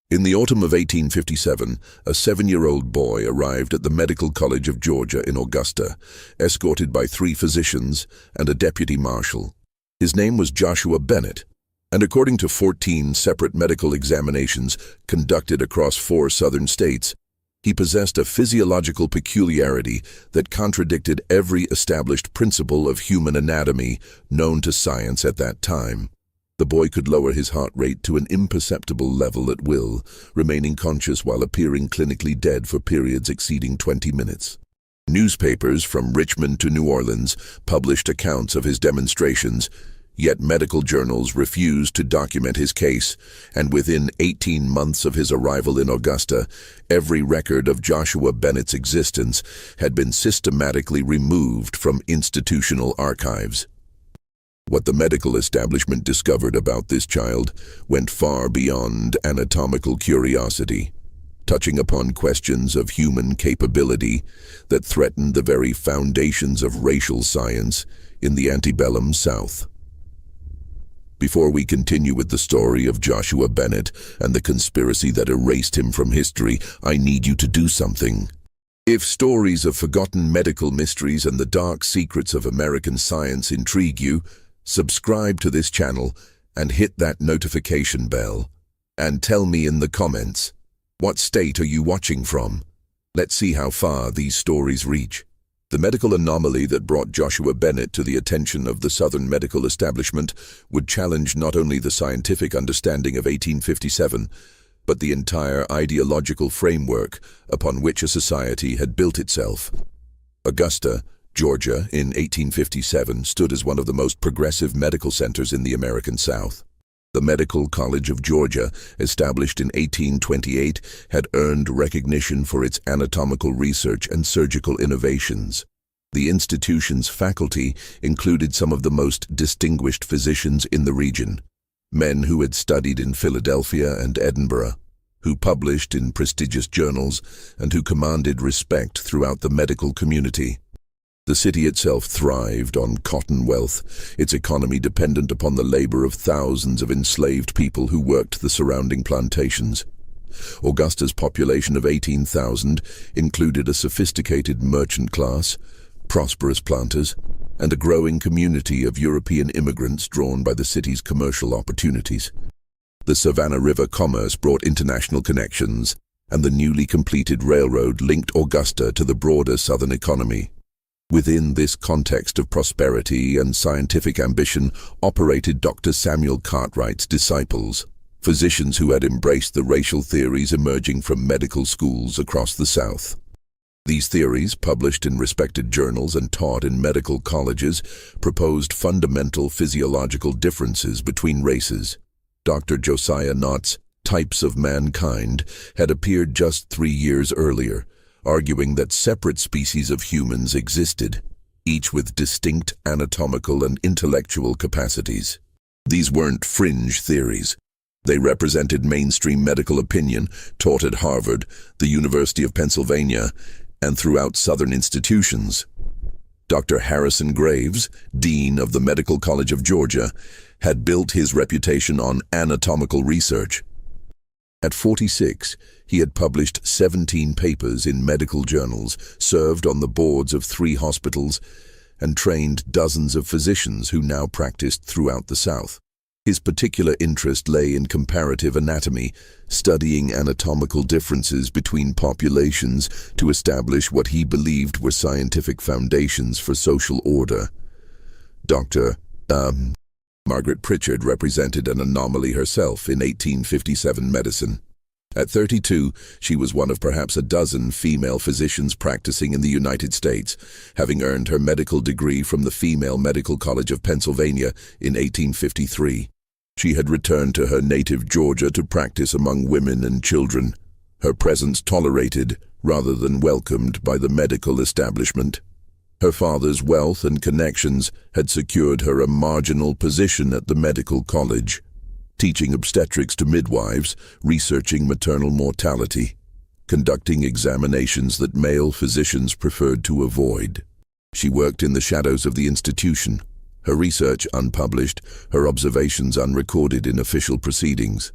In the autumn of 1857, a 7-year-old boy arrived at the Medical College of Georgia in Augusta, escorted by 3 physicians and a deputy marshal. His name was Joshua Bennett, and according to 14 separate medical examinations conducted across 4 southern states, he possessed a physiological peculiarity that contradicted every established principle of human anatomy known to science at that time. The boy could lower his heart rate to an imperceptible level at will, remaining conscious while appearing clinically dead for periods exceeding 20 minutes. Newspapers from Richmond to New Orleans published accounts of his demonstrations, yet medical journals refused to document his case, and within 18 months of his arrival in Augusta, every record of Joshua Bennett's existence had been systematically removed from institutional archives. What the medical establishment discovered about this child went far beyond anatomical curiosity, touching upon questions of human capability that threatened the very foundations of racial science in the antebellum South. Before we continue with the story of Joshua Bennett and the conspiracy that erased him from history, I need you to do something. If stories of forgotten medical mysteries and the dark secrets of American science intrigue you, subscribe to this channel and hit that notification bell. And tell me in the comments, what state are you watching from? Let's see how far these stories reach. The medical anomaly that brought Joshua Bennett to the attention of the Southern medical establishment would challenge not only the scientific understanding of 1857, but the entire ideological framework upon which a society had built itself. Augusta, Georgia, in 1857, stood as one of the most progressive medical centers in the American South. The Medical College of Georgia, established in 1828, had earned recognition for its anatomical research and surgical innovations. The institution's faculty included some of the most distinguished physicians in the region, men who had studied in Philadelphia and Edinburgh, who published in prestigious journals, and who commanded respect throughout the medical community. The city itself thrived on cotton wealth, its economy dependent upon the labor of thousands of enslaved people who worked the surrounding plantations. Augusta's population of 18,000 included a sophisticated merchant class, prosperous planters, and a growing community of European immigrants drawn by the city's commercial opportunities. The Savannah River commerce brought international connections, and the newly completed railroad linked Augusta to the broader southern economy. Within this context of prosperity and scientific ambition operated Dr. Samuel Cartwright's disciples, physicians who had embraced the racial theories emerging from medical schools across the South. These theories, published in respected journals and taught in medical colleges, proposed fundamental physiological differences between races. Dr. Josiah Nott's Types of Mankind had appeared just 3 years earlier, arguing that separate species of humans existed, each with distinct anatomical and intellectual capacities. These weren't fringe theories. They represented mainstream medical opinion taught at Harvard, the University of Pennsylvania, and throughout Southern institutions. Dr. Harrison Graves, Dean of the Medical College of Georgia, had built his reputation on anatomical research. At 46, he had published 17 papers in medical journals, served on the boards of 3 hospitals, and trained dozens of physicians who now practiced throughout the South. His particular interest lay in comparative anatomy, studying anatomical differences between populations to establish what he believed were scientific foundations for social order. Dr. Margaret Pritchard represented an anomaly herself in 1857 medicine. At 32, she was one of perhaps a dozen female physicians practicing in the United States, having earned her medical degree from the Female Medical College of Pennsylvania in 1853. She had returned to her native Georgia to practice among women and children, her presence tolerated rather than welcomed by the medical establishment. Her father's wealth and connections had secured her a marginal position at the medical college, teaching obstetrics to midwives, researching maternal mortality, conducting examinations that male physicians preferred to avoid. She worked in the shadows of the institution, her research unpublished, her observations unrecorded in official proceedings.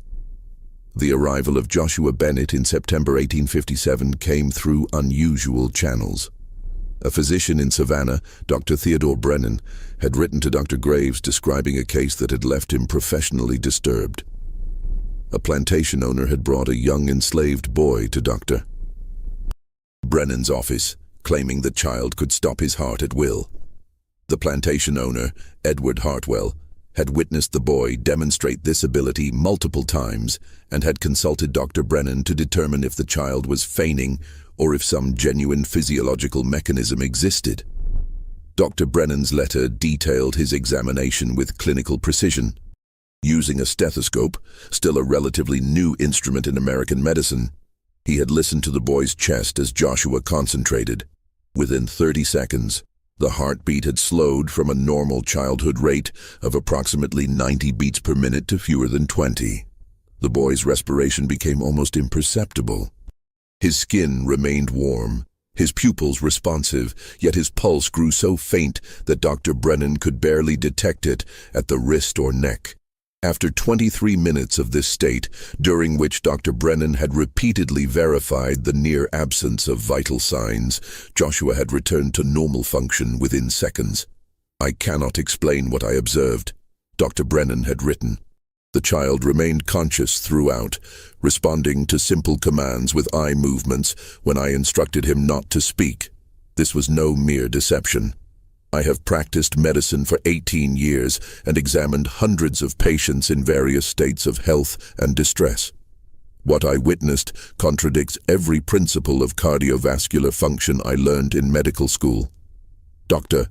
The arrival of Joshua Bennett in September 1857 came through unusual channels. A physician in Savannah, Dr. Theodore Brennan, had written to Dr. Graves describing a case that had left him professionally disturbed. A plantation owner had brought a young enslaved boy to Dr. Brennan's office, claiming the child could stop his heart at will. The plantation owner, Edward Hartwell, had witnessed the boy demonstrate this ability multiple times and had consulted Dr. Brennan to determine if the child was feigning or if some genuine physiological mechanism existed. Dr. Brennan's letter detailed his examination with clinical precision. Using a stethoscope, still a relatively new instrument in American medicine, he had listened to the boy's chest as Joshua concentrated. Within 30 seconds, the heartbeat had slowed from a normal childhood rate of approximately 90 beats per minute to fewer than 20. The boy's respiration became almost imperceptible. His skin remained warm, his pupils responsive, yet his pulse grew so faint that Dr. Brennan could barely detect it at the wrist or neck. After 23 minutes of this state, during which Dr. Brennan had repeatedly verified the near absence of vital signs, Joshua had returned to normal function within seconds. "I cannot explain what I observed," Dr. Brennan had written. The child remained conscious throughout, responding to simple commands with eye movements when I instructed him not to speak. This was no mere deception. I have practiced medicine for 18 years and examined hundreds of patients in various states of health and distress. What I witnessed contradicts every principle of cardiovascular function I learned in medical school. Dr.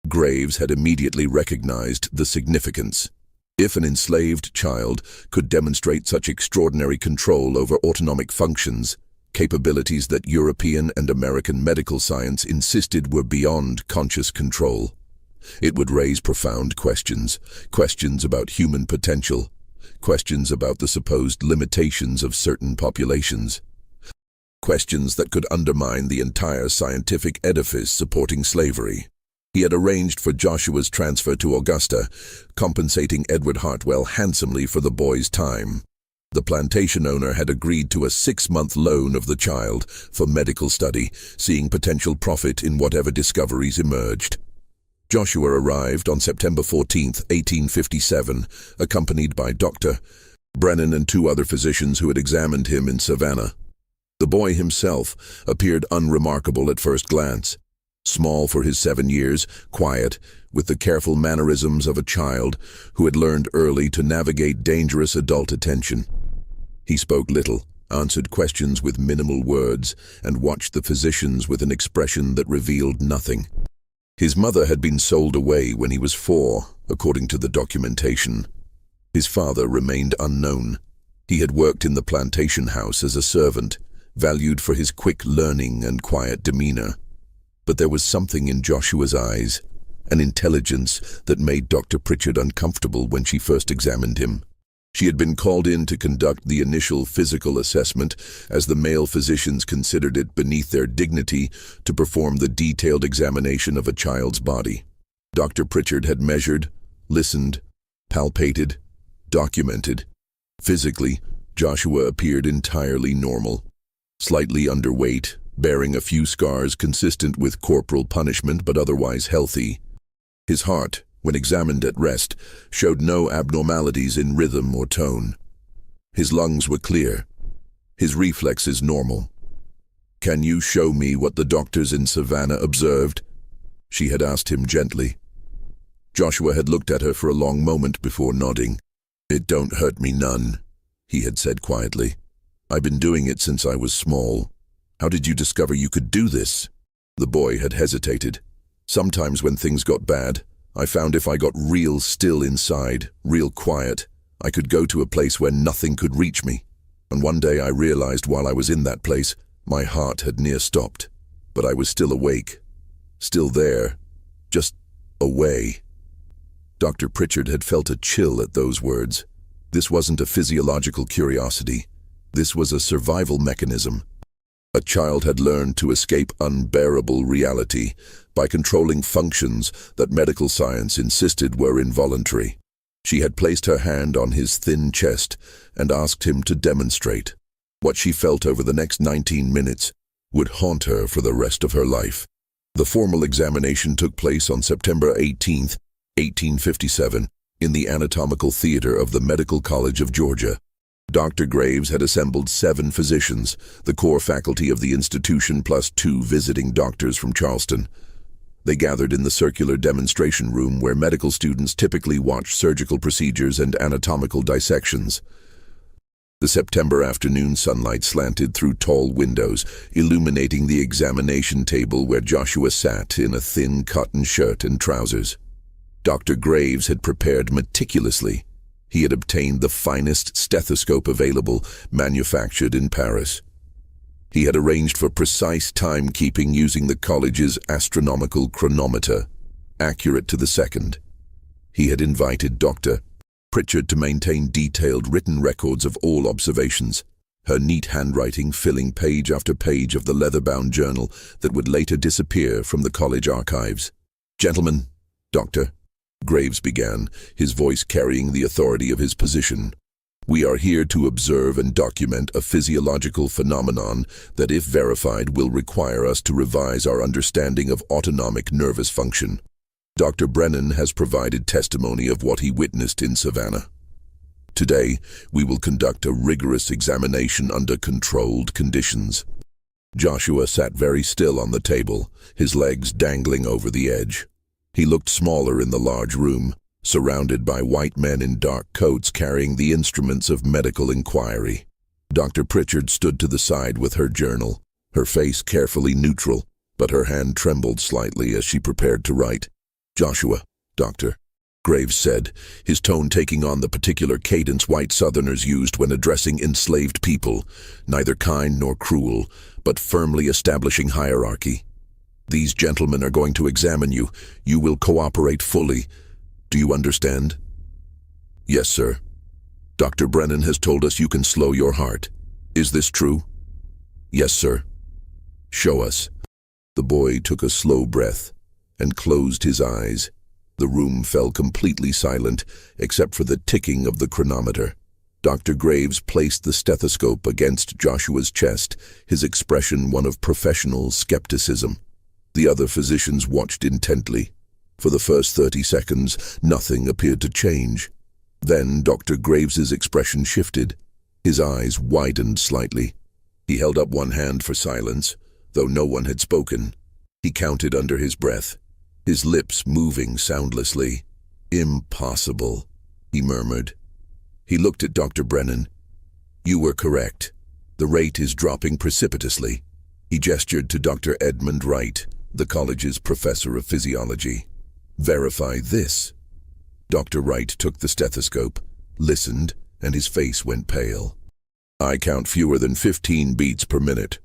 Graves had immediately recognized the significance. If an enslaved child could demonstrate such extraordinary control over autonomic functions, capabilities that European and American medical science insisted were beyond conscious control, it would raise profound questions about human potential, questions about the supposed limitations of certain populations, questions that could undermine the entire scientific edifice supporting slavery. He had arranged for Joshua's transfer to Augusta, compensating Edward Hartwell handsomely for the boy's time. The plantation owner had agreed to a 6-month loan of the child for medical study, seeing potential profit in whatever discoveries emerged. Joshua arrived on September 14, 1857, accompanied by Dr. Brennan and 2 other physicians who had examined him in Savannah. The boy himself appeared unremarkable at first glance. Small for his 7 years, quiet, with the careful mannerisms of a child who had learned early to navigate dangerous adult attention. He spoke little, answered questions with minimal words, and watched the physicians with an expression that revealed nothing. His mother had been sold away when he was 4, according to the documentation. His father remained unknown. He had worked in the plantation house as a servant, valued for his quick learning and quiet demeanor. But there was something in Joshua's eyes, an intelligence that made Dr. Pritchard uncomfortable when she first examined him. She had been called in to conduct the initial physical assessment, as the male physicians considered it beneath their dignity to perform the detailed examination of a child's body. Dr. Pritchard had measured, listened, palpated, documented. Physically, Joshua appeared entirely normal. Slightly underweight, bearing a few scars consistent with corporal punishment but otherwise healthy. His heart, when examined at rest, showed no abnormalities in rhythm or tone. His lungs were clear. His reflexes normal. "Can you show me what the doctors in Savannah observed?" she had asked him gently. Joshua had looked at her for a long moment before nodding. "It don't hurt me none," he had said quietly. "I've been doing it since I was small." "How did you discover you could do this?" The boy had hesitated. "Sometimes when things got bad, I found if I got real still inside, real quiet, I could go to a place where nothing could reach me. And one day I realized while I was in that place, my heart had near stopped. But I was still awake. Still there. Just away." Dr. Pritchard had felt a chill at those words. This wasn't a physiological curiosity. This was a survival mechanism. A child had learned to escape unbearable reality by controlling functions that medical science insisted were involuntary. She had placed her hand on his thin chest and asked him to demonstrate. What she felt over the next 19 minutes would haunt her for the rest of her life. The formal examination took place on September 18, 1857, in the Anatomical Theater of the Medical College of Georgia. Dr. Graves had assembled 7 physicians, the core faculty of the institution plus 2 visiting doctors from Charleston. They gathered in the circular demonstration room where medical students typically watch surgical procedures and anatomical dissections. The September afternoon sunlight slanted through tall windows, illuminating the examination table where Joshua sat in a thin cotton shirt and trousers. Dr. Graves had prepared meticulously. He had obtained the finest stethoscope available, manufactured in Paris. He had arranged for precise timekeeping using the college's astronomical chronometer, accurate to the second. He had invited Dr. Pritchard to maintain detailed written records of all observations, her neat handwriting filling page after page of the leather-bound journal that would later disappear from the college archives. "Gentlemen, Dr. Graves began, his voice carrying the authority of his position. "We are here to observe and document a physiological phenomenon that, if verified, will require us to revise our understanding of autonomic nervous function. Dr. Brennan has provided testimony of what he witnessed in Savannah. Today, we will conduct a rigorous examination under controlled conditions." Joshua sat very still on the table, his legs dangling over the edge. He looked smaller in the large room, surrounded by white men in dark coats carrying the instruments of medical inquiry. Dr. Pritchard stood to the side with her journal, her face carefully neutral, but her hand trembled slightly as she prepared to write. "Joshua, Dr. Graves said, his tone taking on the particular cadence white Southerners used when addressing enslaved people, neither kind nor cruel, but firmly establishing hierarchy. "These gentlemen are going to examine you. You will cooperate fully. Do you understand?" "Yes, sir. Dr. Brennan has told us you can slow your heart. Is this true?" "Yes, sir." "Show us." The boy took a slow breath and closed his eyes. The room fell completely silent, except for the ticking of the chronometer. Dr. Graves placed the stethoscope against Joshua's chest, his expression one of professional skepticism. The other physicians watched intently. For the first 30 seconds, nothing appeared to change. Then Dr. Graves's expression shifted. His eyes widened slightly. He held up one hand for silence, though no one had spoken. He counted under his breath, his lips moving soundlessly. "Impossible," he murmured. He looked at Dr. Brennan. "You were correct. The rate is dropping precipitously." He gestured to Dr. Edmund Wright, the college's professor of physiology. "Verify this." Dr. Wright took the stethoscope, listened, and his face went pale. "I count fewer than 15 beats per minute.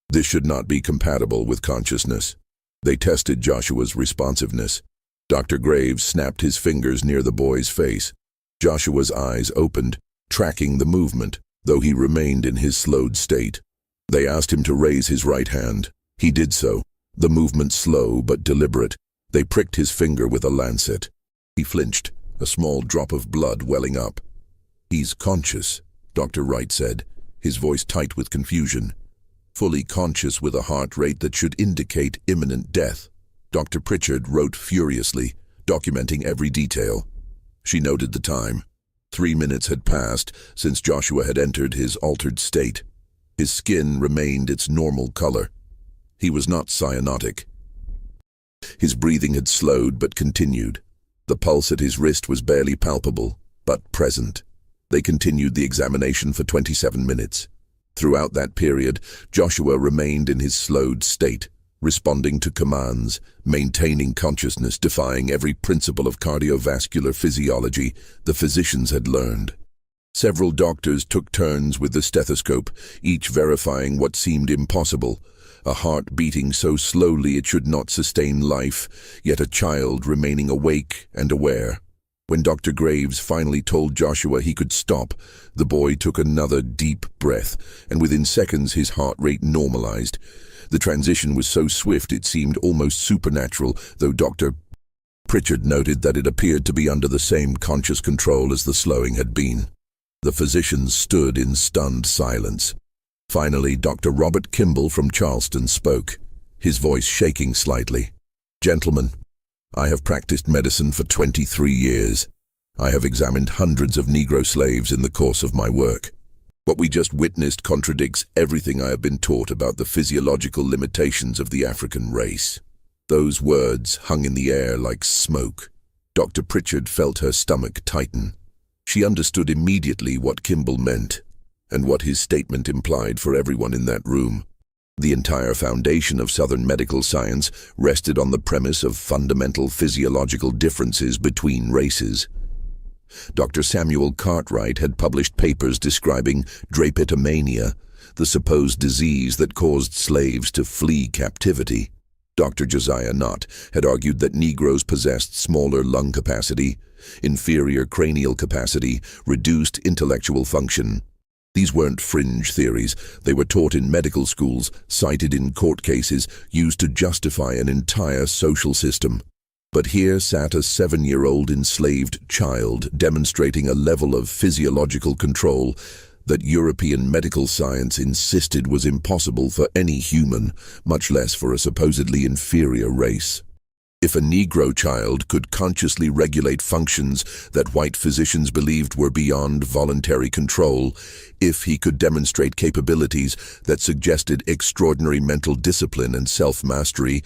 This should not be compatible with consciousness." They tested Joshua's responsiveness. Dr. Graves snapped his fingers near the boy's face. Joshua's eyes opened, tracking the movement, though he remained in his slowed state. They asked him to raise his right hand. He did so, the movement slow but deliberate. They pricked his finger with a lancet. He flinched, a small drop of blood welling up. "He's conscious," Dr. Wright said, his voice tight with confusion. "Fully conscious with a heart rate that should indicate imminent death." Dr. Pritchard wrote furiously, documenting every detail. She noted the time. 3 minutes had passed since Joshua had entered his altered state. His skin remained its normal color. He was not cyanotic. His breathing had slowed but continued. The pulse at his wrist was barely palpable, but present. They continued the examination for 27 minutes. Throughout that period, Joshua remained in his slowed state, responding to commands, maintaining consciousness, defying every principle of cardiovascular physiology the physicians had learned. Several doctors took turns with the stethoscope, each verifying what seemed impossible, a heart beating so slowly it should not sustain life, yet a child remaining awake and aware. When Dr. Graves finally told Joshua he could stop, the boy took another deep breath, and within seconds his heart rate normalized. The transition was so swift it seemed almost supernatural, though Dr. Pritchard noted that it appeared to be under the same conscious control as the slowing had been. The physicians stood in stunned silence. Finally, Dr. Robert Kimball from Charleston spoke, his voice shaking slightly. "Gentlemen, I have practiced medicine for 23 years. I have examined hundreds of Negro slaves in the course of my work. What we just witnessed contradicts everything I have been taught about the physiological limitations of the African race." Those words hung in the air like smoke. Dr. Pritchard felt her stomach tighten. She understood immediately what Kimball meant, and what his statement implied for everyone in that room. The entire foundation of Southern medical science rested on the premise of fundamental physiological differences between races. Dr. Samuel Cartwright had published papers describing drapetomania, the supposed disease that caused slaves to flee captivity. Dr. Josiah Nott had argued that Negroes possessed smaller lung capacity, inferior cranial capacity, reduced intellectual function. These weren't fringe theories. They were taught in medical schools, cited in court cases, used to justify an entire social system. But here sat a 7-year-old enslaved child demonstrating a level of physiological control that European medical science insisted was impossible for any human, much less for a supposedly inferior race. If a Negro child could consciously regulate functions that white physicians believed were beyond voluntary control, if he could demonstrate capabilities that suggested extraordinary mental discipline and self-mastery,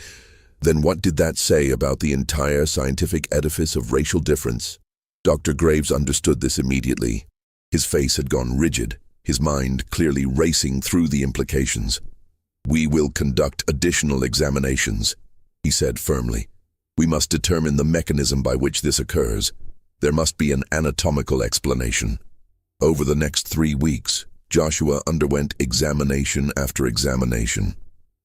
then what did that say about the entire scientific edifice of racial difference? Dr. Graves understood this immediately. His face had gone rigid, his mind clearly racing through the implications. "We will conduct additional examinations," he said firmly. "We must determine the mechanism by which this occurs. There must be an anatomical explanation." Over the next 3 weeks, Joshua underwent examination after examination.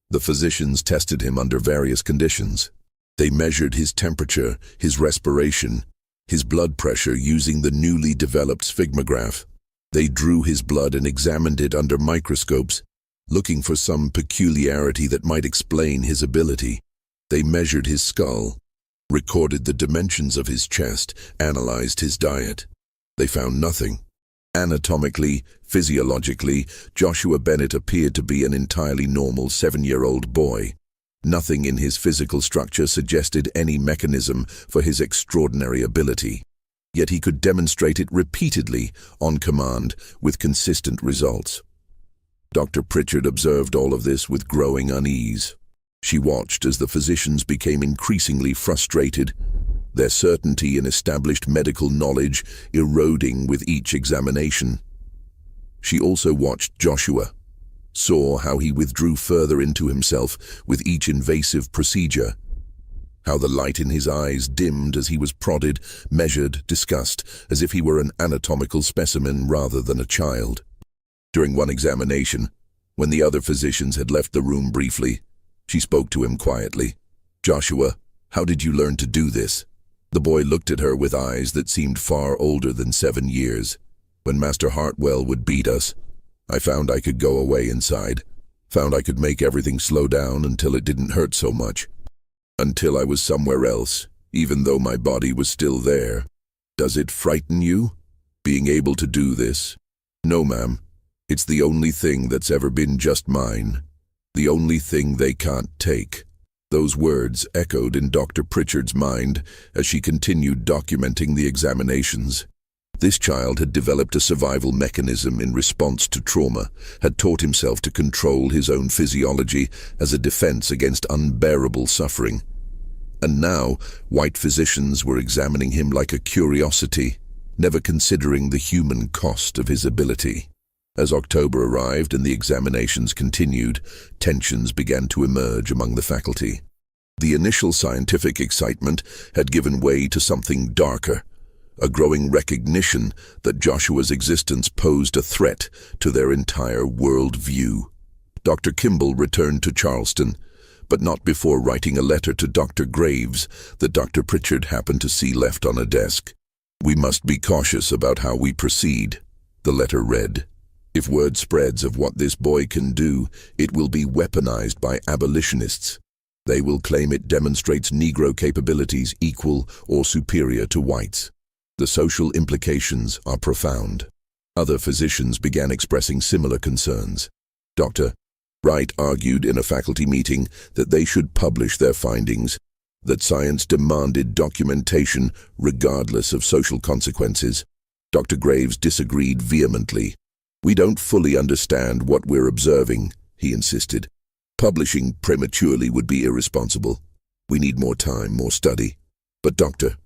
The physicians tested him under various conditions. They measured his temperature, his respiration, his blood pressure using the newly developed sphygmograph. They drew his blood and examined it under microscopes, looking for some peculiarity that might explain his ability. They measured his skull, recorded the dimensions of his chest, analyzed his diet. They found nothing. Anatomically, physiologically, Joshua Bennett appeared to be an entirely normal 7-year-old boy. Nothing in his physical structure suggested any mechanism for his extraordinary ability. Yet he could demonstrate it repeatedly, on command, with consistent results. Dr. Pritchard observed all of this with growing unease. She watched as the physicians became increasingly frustrated, their certainty in established medical knowledge eroding with each examination. She also watched Joshua, saw how he withdrew further into himself with each invasive procedure, how the light in his eyes dimmed as he was prodded, measured, discussed, as if he were an anatomical specimen rather than a child. During one examination, when the other physicians had left the room briefly, she spoke to him quietly. "Joshua, how did you learn to do this?" The boy looked at her with eyes that seemed far older than 7 years. "When Master Hartwell would beat us, I found I could go away inside, found I could make everything slow down until it didn't hurt so much. Until I was somewhere else, even though my body was still there. Does it frighten you, being able to do this?" "No, ma'am. It's the only thing that's ever been just mine. The only thing they can't take." Those words echoed in Dr. Pritchard's mind as she continued documenting the examinations. This child had developed a survival mechanism in response to trauma, had taught himself to control his own physiology as a defense against unbearable suffering. And now, white physicians were examining him like a curiosity, never considering the human cost of his ability. As October arrived and the examinations continued, tensions began to emerge among the faculty. The initial scientific excitement had given way to something darker, a growing recognition that Joshua's existence posed a threat to their entire worldview. Dr. Kimball returned to Charleston, but not before writing a letter to Dr. Graves that Dr. Pritchard happened to see left on a desk. "We must be cautious about how we proceed," the letter read. "If word spreads of what this boy can do, it will be weaponized by abolitionists. They will claim it demonstrates Negro capabilities equal or superior to whites. The social implications are profound. Other physicians began expressing similar concerns. Dr. Wright argued in a faculty meeting that they should publish their findings, that science demanded documentation regardless of social consequences. Dr. Graves disagreed vehemently. "We don't fully understand what we're observing," he insisted. "Publishing prematurely would be irresponsible. We need more time, more study." But Dr.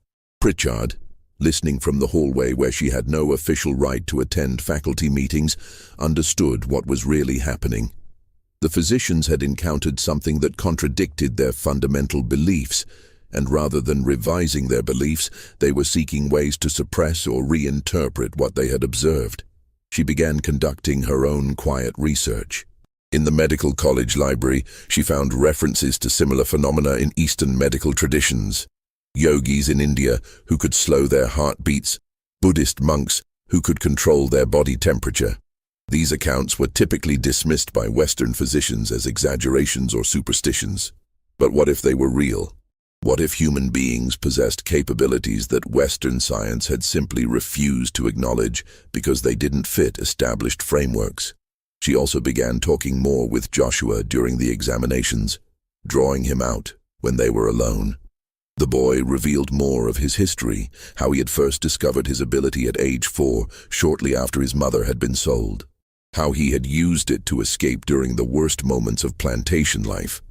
Pritchard, listening from the hallway where she had no official right to attend faculty meetings, understood what was really happening. The physicians had encountered something that contradicted their fundamental beliefs, and rather than revising their beliefs, they were seeking ways to suppress or reinterpret what they had observed. She began conducting her own quiet research. In the medical college library, she found references to similar phenomena in Eastern medical traditions. Yogis in India who could slow their heartbeats, Buddhist monks who could control their body temperature. These accounts were typically dismissed by Western physicians as exaggerations or superstitions. But what if they were real? What if human beings possessed capabilities that Western science had simply refused to acknowledge because they didn't fit established frameworks? She also began talking more with Joshua during the examinations, drawing him out when they were alone. The boy revealed more of his history, how he had first discovered his ability at age 4, shortly after his mother had been sold. How he had used it to escape during the worst moments of plantation life.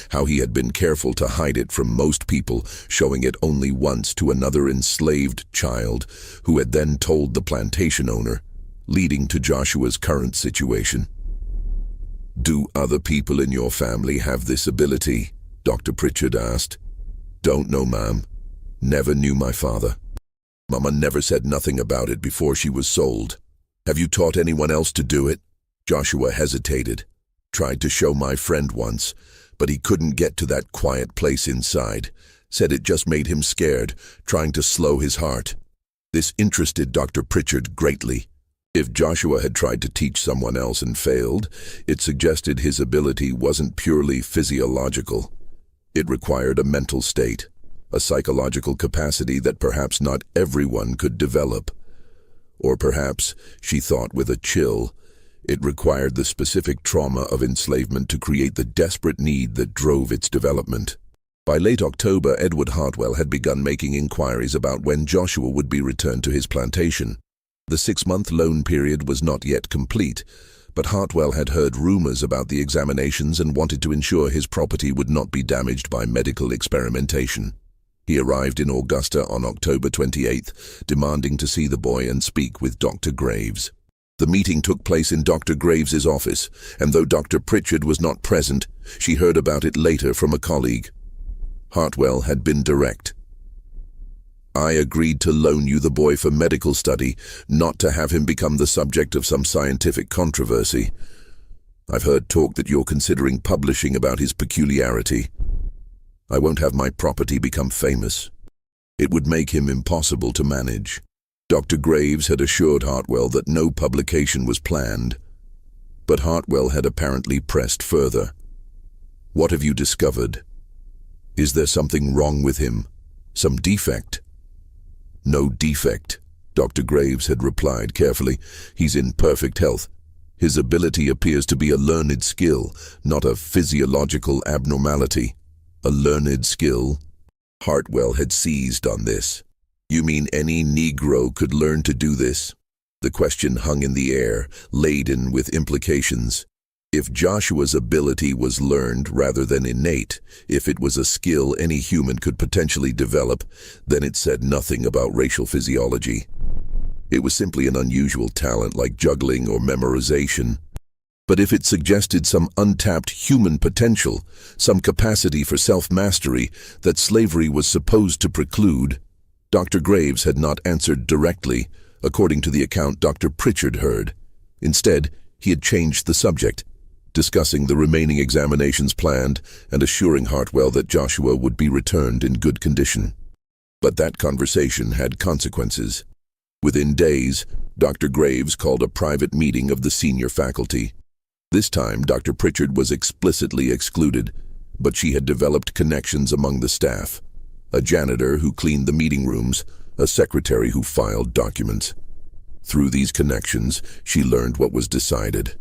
How he had been careful to hide it from most people, showing it only once to another enslaved child, who had then told the plantation owner, leading to Joshua's current situation. "Do other people in your family have this ability?" Dr. Pritchard asked. "Don't know, ma'am. Never knew my father. Mama never said nothing about it before she was sold. Have you taught anyone else to do it?" Joshua hesitated. "Tried to show my friend once, but he couldn't get to that quiet place inside. Said it just made him scared, trying to slow his heart." This interested Dr. Pritchard greatly. If Joshua had tried to teach someone else and failed, it suggested his ability wasn't purely physiological. It required a mental state, a psychological capacity that perhaps not everyone could develop. Or perhaps, she thought with a chill, it required the specific trauma of enslavement to create the desperate need that drove its development. By late October, Edward Hartwell had begun making inquiries about when Joshua would be returned to his plantation. The 6-month loan period was not yet complete, but Hartwell had heard rumors about the examinations and wanted to ensure his property would not be damaged by medical experimentation. He arrived in Augusta on October 28th, demanding to see the boy and speak with Dr. Graves. The meeting took place in Dr. Graves's office, and though Dr. Pritchard was not present, she heard about it later from a colleague. Hartwell had been direct. "I agreed to loan you the boy for medical study, not to have him become the subject of some scientific controversy. I've heard talk that you're considering publishing about his peculiarity. I won't have my property become famous. It would make him impossible to manage." Dr. Graves had assured Hartwell that no publication was planned, but Hartwell had apparently pressed further. "What have you discovered? Is there something wrong with him? Some defect?" "No defect," Dr. Graves had replied carefully. "He's in perfect health. His ability appears to be a learned skill, not a physiological abnormality." "A learned skill?" Hartwell had seized on this. "You mean any Negro could learn to do this?" The question hung in the air, laden with implications. If Joshua's ability was learned rather than innate, if it was a skill any human could potentially develop, then it said nothing about racial physiology. It was simply an unusual talent like juggling or memorization. But if it suggested some untapped human potential, some capacity for self-mastery that slavery was supposed to preclude, Dr. Graves had not answered directly, according to the account Dr. Pritchard heard. Instead, he had changed the subject, discussing the remaining examinations planned and assuring Hartwell that Joshua would be returned in good condition. But that conversation had consequences. Within days, Dr. Graves called a private meeting of the senior faculty. This time, Dr. Pritchard was explicitly excluded. but she had developed connections among the staff. A janitor who cleaned the meeting rooms, a secretary who filed documents. Through these connections, she learned what was decided.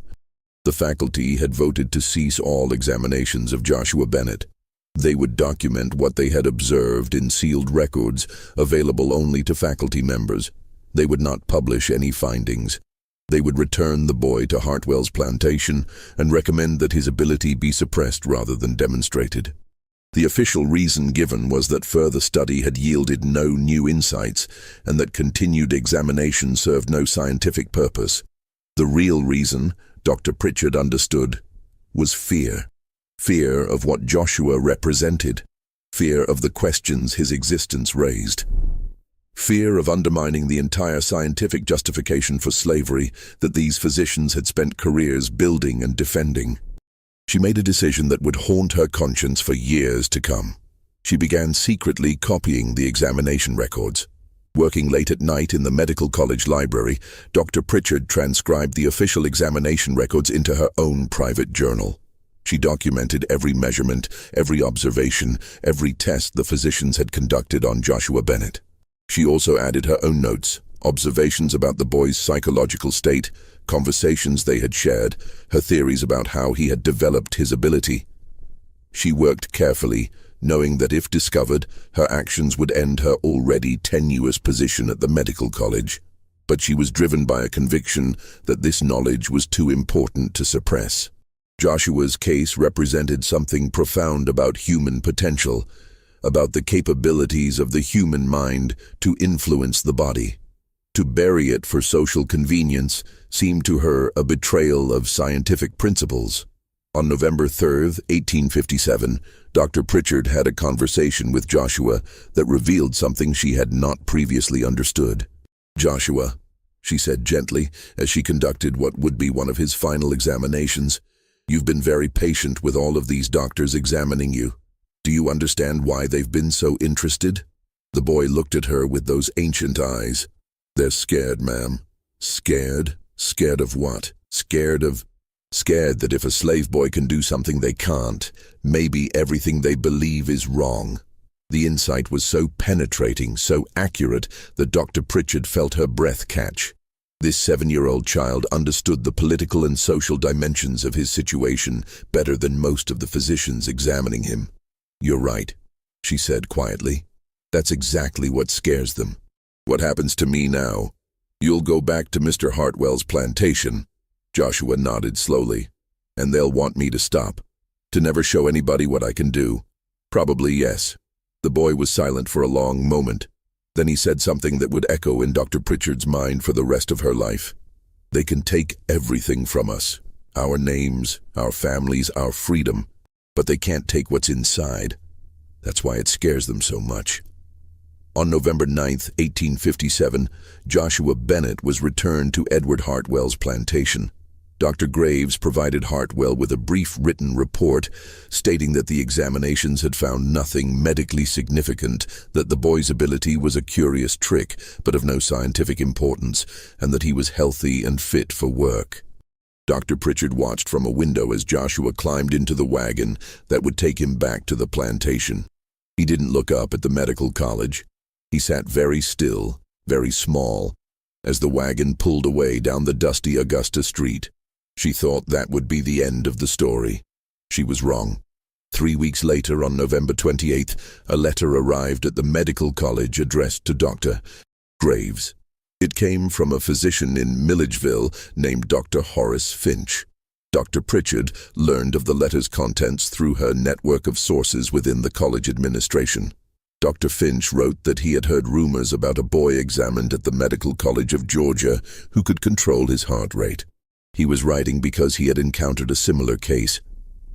The faculty had voted to cease all examinations of Joshua Bennett. They would document what they had observed in sealed records, available only to faculty members. They would not publish any findings. They would return the boy to Hartwell's plantation and recommend that his ability be suppressed rather than demonstrated. The official reason given was that further study had yielded no new insights and that continued examination served no scientific purpose. The real reason, Dr. Pritchard understood, was fear. Fear of what Joshua represented. Fear of the questions his existence raised. Fear of undermining the entire scientific justification for slavery that these physicians had spent careers building and defending. She made a decision that would haunt her conscience for years to come. She began secretly copying the examination records. Working late at night in the medical college library, Dr. Pritchard transcribed the official examination records into her own private journal. She documented every measurement, every observation, every test the physicians had conducted on Joshua Bennett. She also added her own notes, observations about the boy's psychological state, conversations they had shared, her theories about how he had developed his ability. She worked carefully, knowing that if discovered, her actions would end her already tenuous position at the medical college. But she was driven by a conviction that this knowledge was too important to suppress. Joshua's case represented something profound about human potential, about the capabilities of the human mind to influence the body. To bury it for social convenience seemed to her a betrayal of scientific principles. On November 3, 1857, Dr. Pritchard had a conversation with Joshua that revealed something she had not previously understood. "Joshua," she said gently as she conducted what would be one of his final examinations, "you've been very patient with all of these doctors examining you. Do you understand why they've been so interested?" The boy looked at her with those ancient eyes. "They're scared, ma'am." "Scared? Scared of what?" Scared that if a slave boy can do something they can't, maybe everything they believe is wrong." The insight was so penetrating, so accurate, that Dr. Pritchard felt her breath catch. This 7-year-old child understood the political and social dimensions of his situation better than most of the physicians examining him. "You're right," she said quietly. "That's exactly what scares them. What happens to me now? You'll go back to Mr. Hartwell's plantation." Joshua nodded slowly. "And they'll want me to stop, to never show anybody what I can do." "Probably yes." The boy was silent for a long moment. Then he said something that would echo in Dr. Pritchard's mind for the rest of her life. "They can take everything from us, our names, our families, our freedom, but they can't take what's inside. That's why it scares them so much." On November 9, 1857, Joshua Bennett was returned to Edward Hartwell's plantation. Dr. Graves provided Hartwell with a brief written report stating that the examinations had found nothing medically significant, that the boy's ability was a curious trick but of no scientific importance, and that he was healthy and fit for work. Dr. Pritchard watched from a window as Joshua climbed into the wagon that would take him back to the plantation. He didn't look up at the medical college. He sat very still, very small, as the wagon pulled away down the dusty Augusta Street. She thought that would be the end of the story. She was wrong. 3 weeks later, on November 28th, a letter arrived at the medical college addressed to Dr. Graves. It came from a physician in Milledgeville named Dr. Horace Finch. Dr. Pritchard learned of the letter's contents through her network of sources within the college administration. Dr. Finch wrote that he had heard rumors about a boy examined at the Medical College of Georgia who could control his heart rate. He was writing because he had encountered a similar case.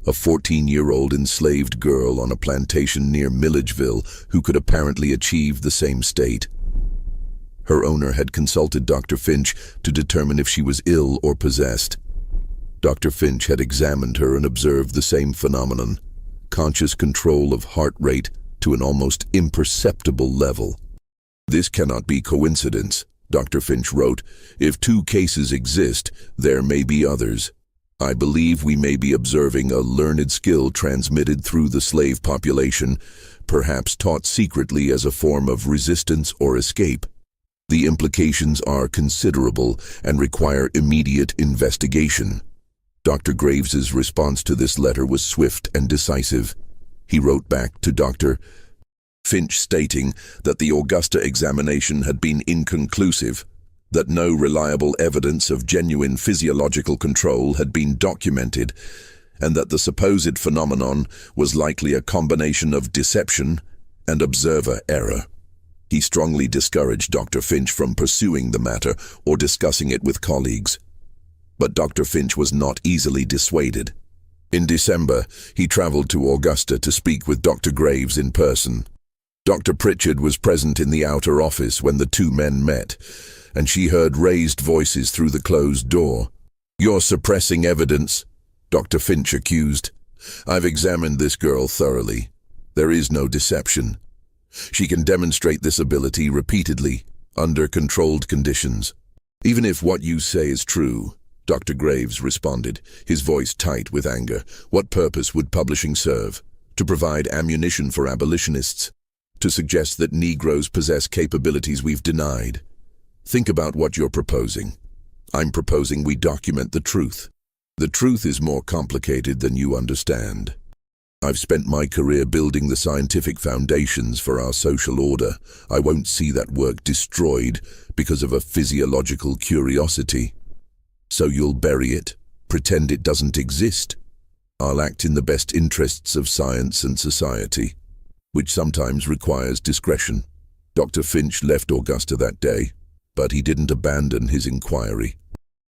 A 14-year-old enslaved girl on a plantation near Milledgeville who could apparently achieve the same state. Her owner had consulted Dr. Finch to determine if she was ill or possessed. Dr. Finch had examined her and observed the same phenomenon, conscious control of heart rate to an almost imperceptible level. "This cannot be coincidence," Dr. Finch wrote. "If 2 cases exist, there may be others." I believe we may be observing a learned skill transmitted through the slave population, perhaps taught secretly as a form of resistance or escape. The implications are considerable and require immediate investigation." Dr. Graves's response to this letter was swift and decisive. He wrote back to Dr. Finch stating that the Augusta examination had been inconclusive, that no reliable evidence of genuine physiological control had been documented, and that the supposed phenomenon was likely a combination of deception and observer error. He strongly discouraged Dr. Finch from pursuing the matter or discussing it with colleagues. But Dr. Finch was not easily dissuaded. In December, he traveled to Augusta to speak with Dr. Graves in person. Dr. Pritchard was present in the outer office when the two men met, and she heard raised voices through the closed door. "You're suppressing evidence," Dr. Finch accused. "I've examined this girl thoroughly. There is no deception. She can demonstrate this ability repeatedly, under controlled conditions." "Even if what you say is true," Dr. Graves responded, his voice tight with anger, "what purpose would publishing serve? To provide ammunition for abolitionists? To suggest that Negroes possess capabilities we've denied? Think about what you're proposing. I'm proposing we document the truth. The truth is more complicated than you understand. I've spent my career building the scientific foundations for our social order. I won't see that work destroyed because of a physiological curiosity. So you'll bury it, pretend it doesn't exist. I'll act in the best interests of science and society, which sometimes requires discretion." Dr. Finch left Augusta that day, but he didn't abandon his inquiry.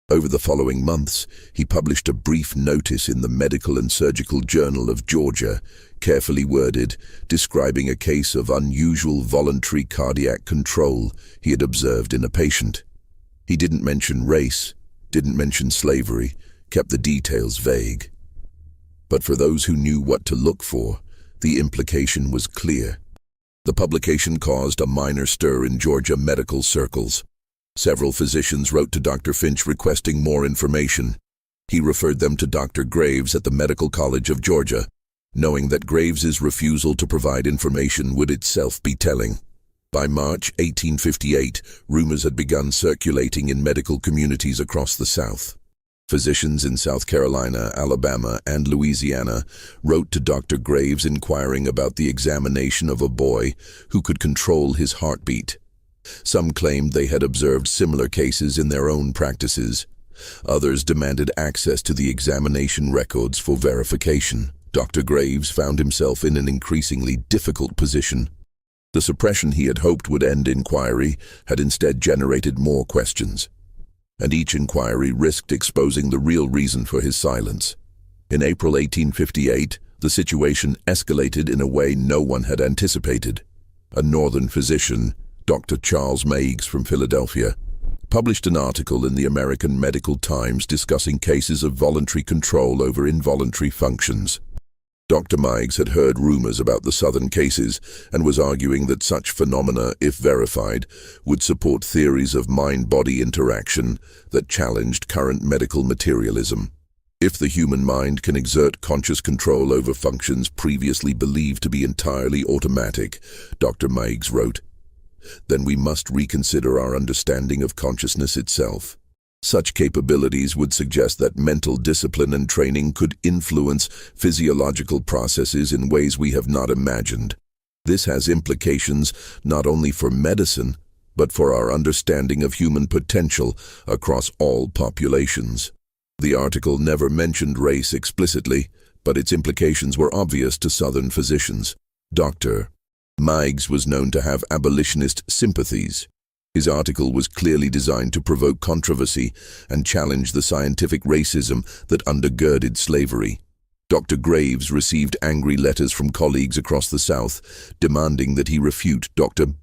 Over the following months, he published a brief notice in the Medical and Surgical Journal of Georgia, carefully worded, describing a case of unusual voluntary cardiac control he had observed in a patient. He didn't mention race, didn't mention slavery, kept the details vague. But for those who knew what to look for, the implication was clear. The publication caused a minor stir in Georgia medical circles. Several physicians wrote to Dr. Finch requesting more information. He referred them to Dr. Graves at the Medical College of Georgia, knowing that Graves's refusal to provide information would itself be telling. By March 1858, rumors had begun circulating in medical communities across the South. Physicians in South Carolina, Alabama, and Louisiana wrote to Dr. Graves inquiring about the examination of a boy who could control his heartbeat. Some claimed they had observed similar cases in their own practices. Others demanded access to the examination records for verification. Dr. Graves found himself in an increasingly difficult position. The suppression he had hoped would end inquiry had instead generated more questions, and each inquiry risked exposing the real reason for his silence. In April 1858, the situation escalated in a way no one had anticipated. A northern physician, Dr. Charles Meigs from Philadelphia, published an article in the American Medical Times discussing cases of voluntary control over involuntary functions. Dr. Meigs had heard rumors about the Southern cases and was arguing that such phenomena, if verified, would support theories of mind-body interaction that challenged current medical materialism. If the human mind can exert conscious control over functions previously believed to be entirely automatic, Dr. Meigs wrote, then we must reconsider our understanding of consciousness itself. Such capabilities would suggest that mental discipline and training could influence physiological processes in ways we have not imagined. This has implications not only for medicine, but for our understanding of human potential across all populations. The article never mentioned race explicitly, but its implications were obvious to Southern physicians. Dr. Meigs was known to have abolitionist sympathies. His article was clearly designed to provoke controversy and challenge the scientific racism that undergirded slavery. Dr. Graves received angry letters from colleagues across the South demanding that he refute Dr.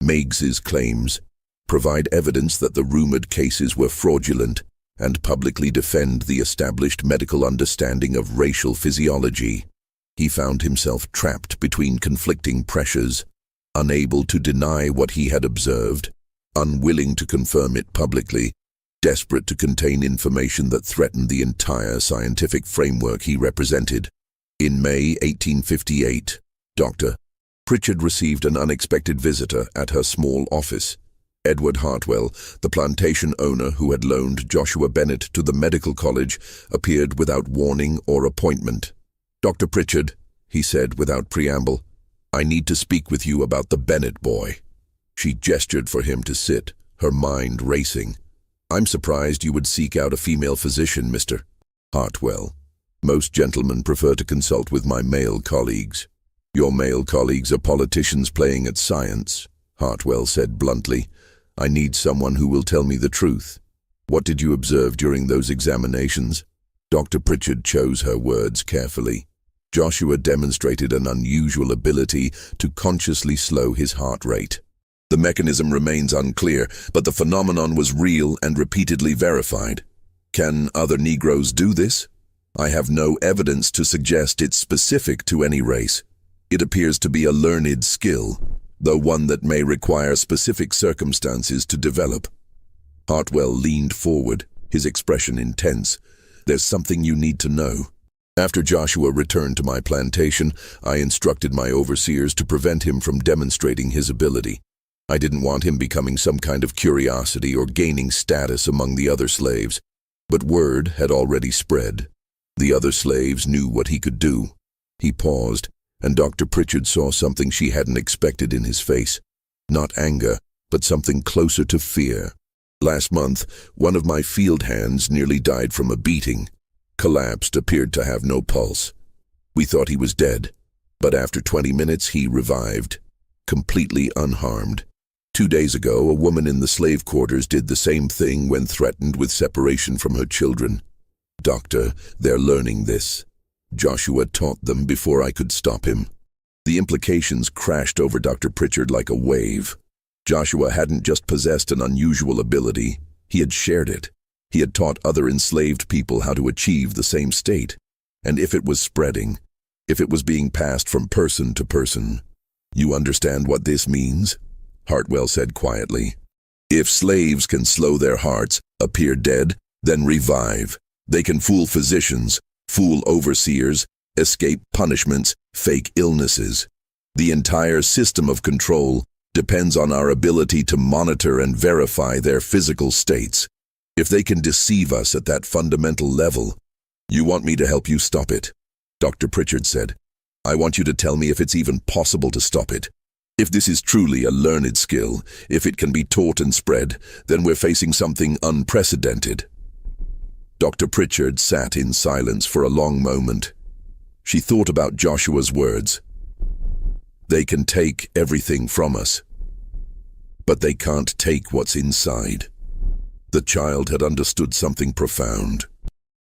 Meigs's claims, provide evidence that the rumored cases were fraudulent, and publicly defend the established medical understanding of racial physiology. He found himself trapped between conflicting pressures, unable to deny what he had observed, unwilling to confirm it publicly. desperate to contain information that threatened the entire scientific framework he represented. In May 1858, Dr. Pritchard received an unexpected visitor at her small office. Edward Hartwell, the plantation owner who had loaned Joshua Bennett to the medical college, appeared without warning or appointment. "Dr. Pritchard," he said without preamble, "I need to speak with you about the Bennett boy." She gestured for him to sit, her mind racing. "I'm surprised you would seek out a female physician, Mr. Hartwell. Most gentlemen prefer to consult with my male colleagues." "Your male colleagues are politicians playing at science," Hartwell said bluntly. "I need someone who will tell me the truth. What did you observe during those examinations?" Dr. Pritchard chose her words carefully. "Joshua demonstrated an unusual ability to consciously slow his heart rate. The mechanism remains unclear, but the phenomenon was real and repeatedly verified. Can other Negroes do this? I have no evidence to suggest it's specific to any race. It appears to be a learned skill, though one that may require specific circumstances to develop." Hartwell leaned forward, his expression intense. "There's something you need to know. After Joshua returned to my plantation, I instructed my overseers to prevent him from demonstrating his ability. I didn't want him becoming some kind of curiosity or gaining status among the other slaves. But word had already spread. The other slaves knew what he could do." He paused, and Dr. Pritchard saw something she hadn't expected in his face. Not anger, but something closer to fear. "Last month, one of my field hands nearly died from a beating. Collapsed, appeared to have no pulse. We thought he was dead, but after 20 minutes he revived, completely unharmed. 2 days ago, a woman in the slave quarters did the same thing when threatened with separation from her children. Doctor, they're learning this. Joshua taught them before I could stop him." The implications crashed over Dr. Pritchard like a wave. Joshua hadn't just possessed an unusual ability, he had shared it. He had taught other enslaved people how to achieve the same state. And if it was spreading, if it was being passed from person to person. "You understand what this means?" Hartwell said quietly. "If slaves can slow their hearts, appear dead, then revive. They can fool physicians, fool overseers, escape punishments, fake illnesses. The entire system of control depends on our ability to monitor and verify their physical states. If they can deceive us at that fundamental level, you want me to help you stop it," Dr. Pritchard said. "I want you to tell me if it's even possible to stop it. If this is truly a learned skill, if it can be taught and spread, then we're facing something unprecedented." Dr. Pritchard sat in silence for a long moment. She thought about Joshua's words. "They can take everything from us, but they can't take what's inside." The child had understood something profound.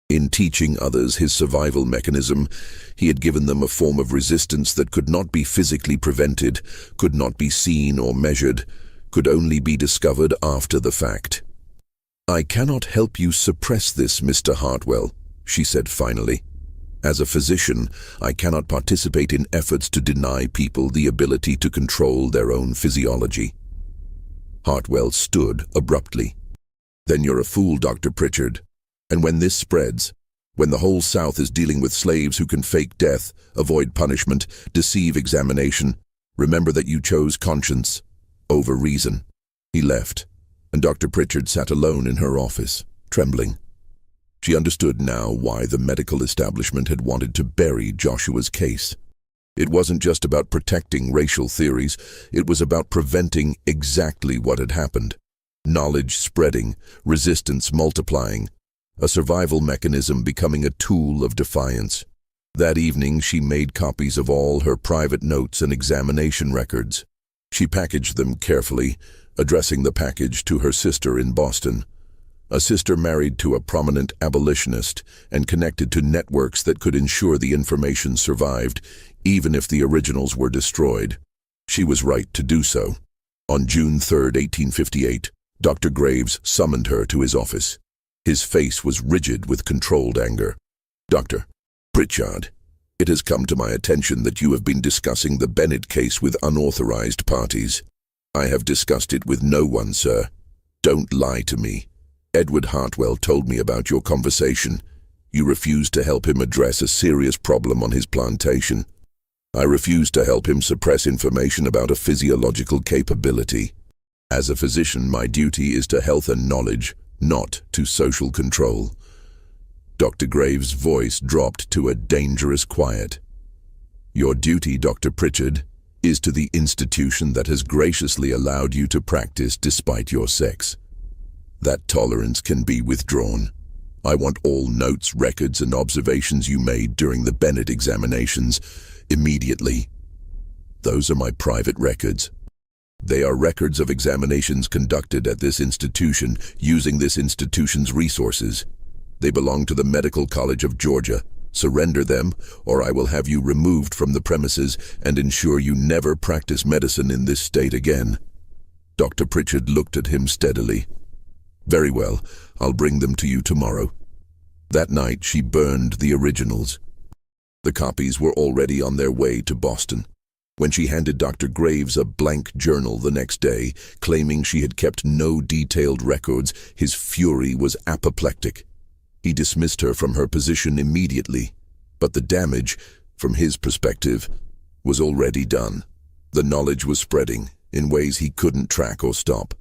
In teaching others his survival mechanism, he had given them a form of resistance that could not be physically prevented, could not be seen or measured, could only be discovered after the fact. "I cannot help you suppress this, Mr. Hartwell," she said finally. "As a physician, I cannot participate in efforts to deny people the ability to control their own physiology." Hartwell stood abruptly. "Then you're a fool, Dr. Pritchard. And when this spreads, when the whole South is dealing with slaves who can fake death, avoid punishment, deceive examination, remember that you chose conscience over reason." He left, and Dr. Pritchard sat alone in her office, trembling. She understood now why the medical establishment had wanted to bury Joshua's case. It wasn't just about protecting racial theories, it was about preventing exactly what had happened. Knowledge spreading, resistance multiplying, a survival mechanism becoming a tool of defiance. That evening she made copies of all her private notes and examination records. She packaged them carefully, addressing the package to her sister in Boston. A sister married to a prominent abolitionist and connected to networks that could ensure the information survived, even if the originals were destroyed. She was right to do so. On June 3, 1858, Dr. Graves summoned her to his office. His face was rigid with controlled anger. "Dr. Pritchard, it has come to my attention that you have been discussing the Bennett case with unauthorized parties." "I have discussed it with no one, sir." "Don't lie to me. Edward Hartwell told me about your conversation. You refused to help him address a serious problem on his plantation. I refused to help him suppress information about a physiological capability. As a physician, my duty is to health and knowledge, not to social control. Dr. Graves' voice dropped to a dangerous quiet. Your duty, Dr. Pritchard, is to the institution that has graciously allowed you to practice despite your sex. That tolerance can be withdrawn. I want all notes, records, and observations you made during the Bennett examinations immediately. Those are my private records. They are records of examinations conducted at this institution using this institution's resources. They belong to the Medical College of Georgia. Surrender them, or I will have you removed from the premises and ensure you never practice medicine in this state again. Dr. Pritchard looked at him steadily. Very well, I'll bring them to you tomorrow. That night she burned the originals. The copies were already on their way to Boston. When she handed Dr. Graves a blank journal the next day, claiming she had kept no detailed records, his fury was apoplectic. He dismissed her from her position immediately, but the damage, from his perspective, was already done. The knowledge was spreading in ways he couldn't track or stop.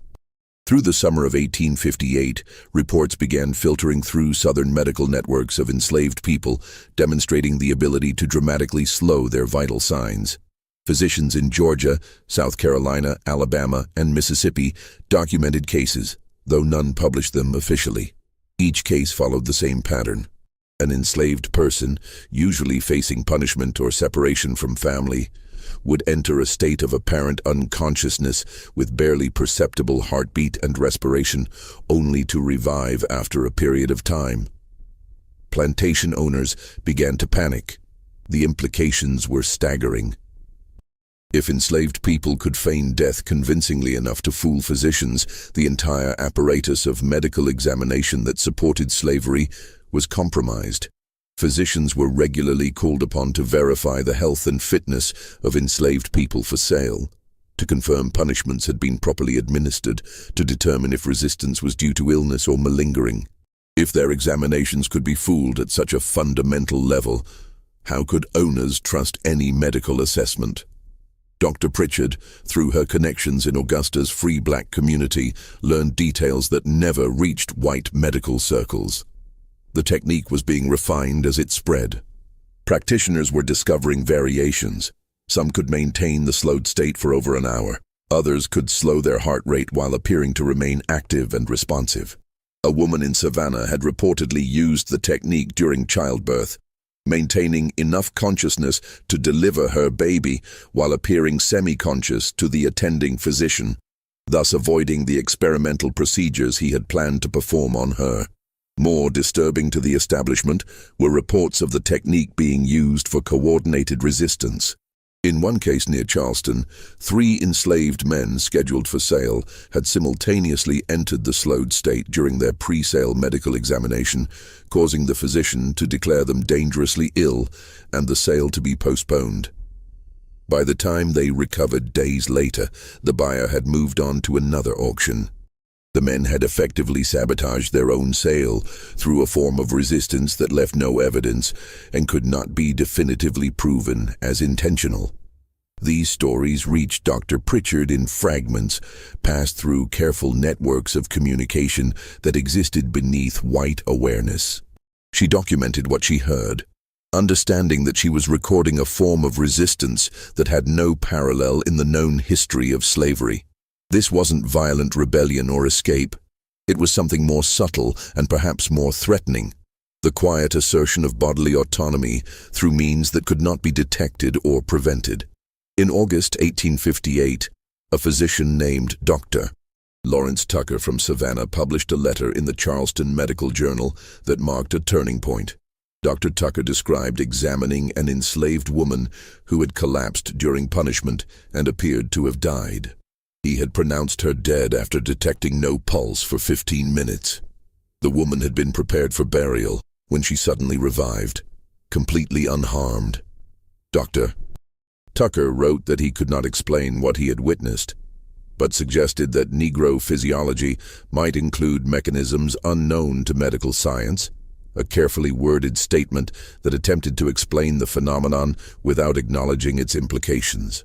Through the summer of 1858, reports began filtering through Southern medical networks of enslaved people, demonstrating the ability to dramatically slow their vital signs. Physicians in Georgia, South Carolina, Alabama, and Mississippi documented cases, though none published them officially. Each case followed the same pattern. An enslaved person, usually facing punishment or separation from family, would enter a state of apparent unconsciousness with barely perceptible heartbeat and respiration, only to revive after a period of time. Plantation owners began to panic. The implications were staggering. If enslaved people could feign death convincingly enough to fool physicians, the entire apparatus of medical examination that supported slavery was compromised. Physicians were regularly called upon to verify the health and fitness of enslaved people for sale, to confirm punishments had been properly administered, to determine if resistance was due to illness or malingering. If their examinations could be fooled at such a fundamental level, how could owners trust any medical assessment? Dr. Pritchard, through her connections in Augusta's free black community, learned details that never reached white medical circles. The technique was being refined as it spread. Practitioners were discovering variations. Some could maintain the slowed state for over an hour. Others could slow their heart rate while appearing to remain active and responsive. A woman in Savannah had reportedly used the technique during childbirth, maintaining enough consciousness to deliver her baby while appearing semi-conscious to the attending physician, thus avoiding the experimental procedures he had planned to perform on her. More disturbing to the establishment were reports of the technique being used for coordinated resistance. In one case near Charleston, 3 enslaved men scheduled for sale had simultaneously entered the slowed state during their pre-sale medical examination, causing the physician to declare them dangerously ill and the sale to be postponed. By the time they recovered days later, the buyer had moved on to another auction. The men had effectively sabotaged their own sale through a form of resistance that left no evidence and could not be definitively proven as intentional. These stories reached Dr. Pritchard in fragments, passed through careful networks of communication that existed beneath white awareness. She documented what she heard, understanding that she was recording a form of resistance that had no parallel in the known history of slavery. This wasn't violent rebellion or escape. It was something more subtle and perhaps more threatening, the quiet assertion of bodily autonomy through means that could not be detected or prevented. In August 1858, a physician named Dr. Lawrence Tucker from Savannah published a letter in the Charleston Medical Journal that marked a turning point. Dr. Tucker described examining an enslaved woman who had collapsed during punishment and appeared to have died. He had pronounced her dead after detecting no pulse for 15 minutes. The woman had been prepared for burial when she suddenly revived, completely unharmed. Dr. Tucker wrote that he could not explain what he had witnessed. but suggested that Negro physiology might include mechanisms unknown to medical science, a carefully worded statement that attempted to explain the phenomenon without acknowledging its implications.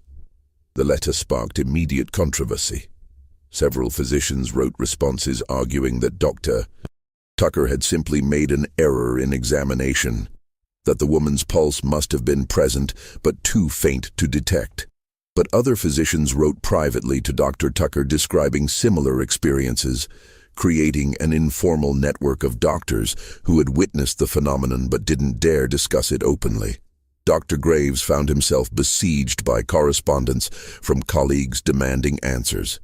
The letter sparked immediate controversy. Several physicians wrote responses arguing that Dr. Tucker had simply made an error in examination, that the woman's pulse must have been present but too faint to detect. But other physicians wrote privately to Dr. Tucker describing similar experiences, creating an informal network of doctors who had witnessed the phenomenon but didn't dare discuss it openly. Dr. Graves found himself besieged by correspondence from colleagues demanding answers.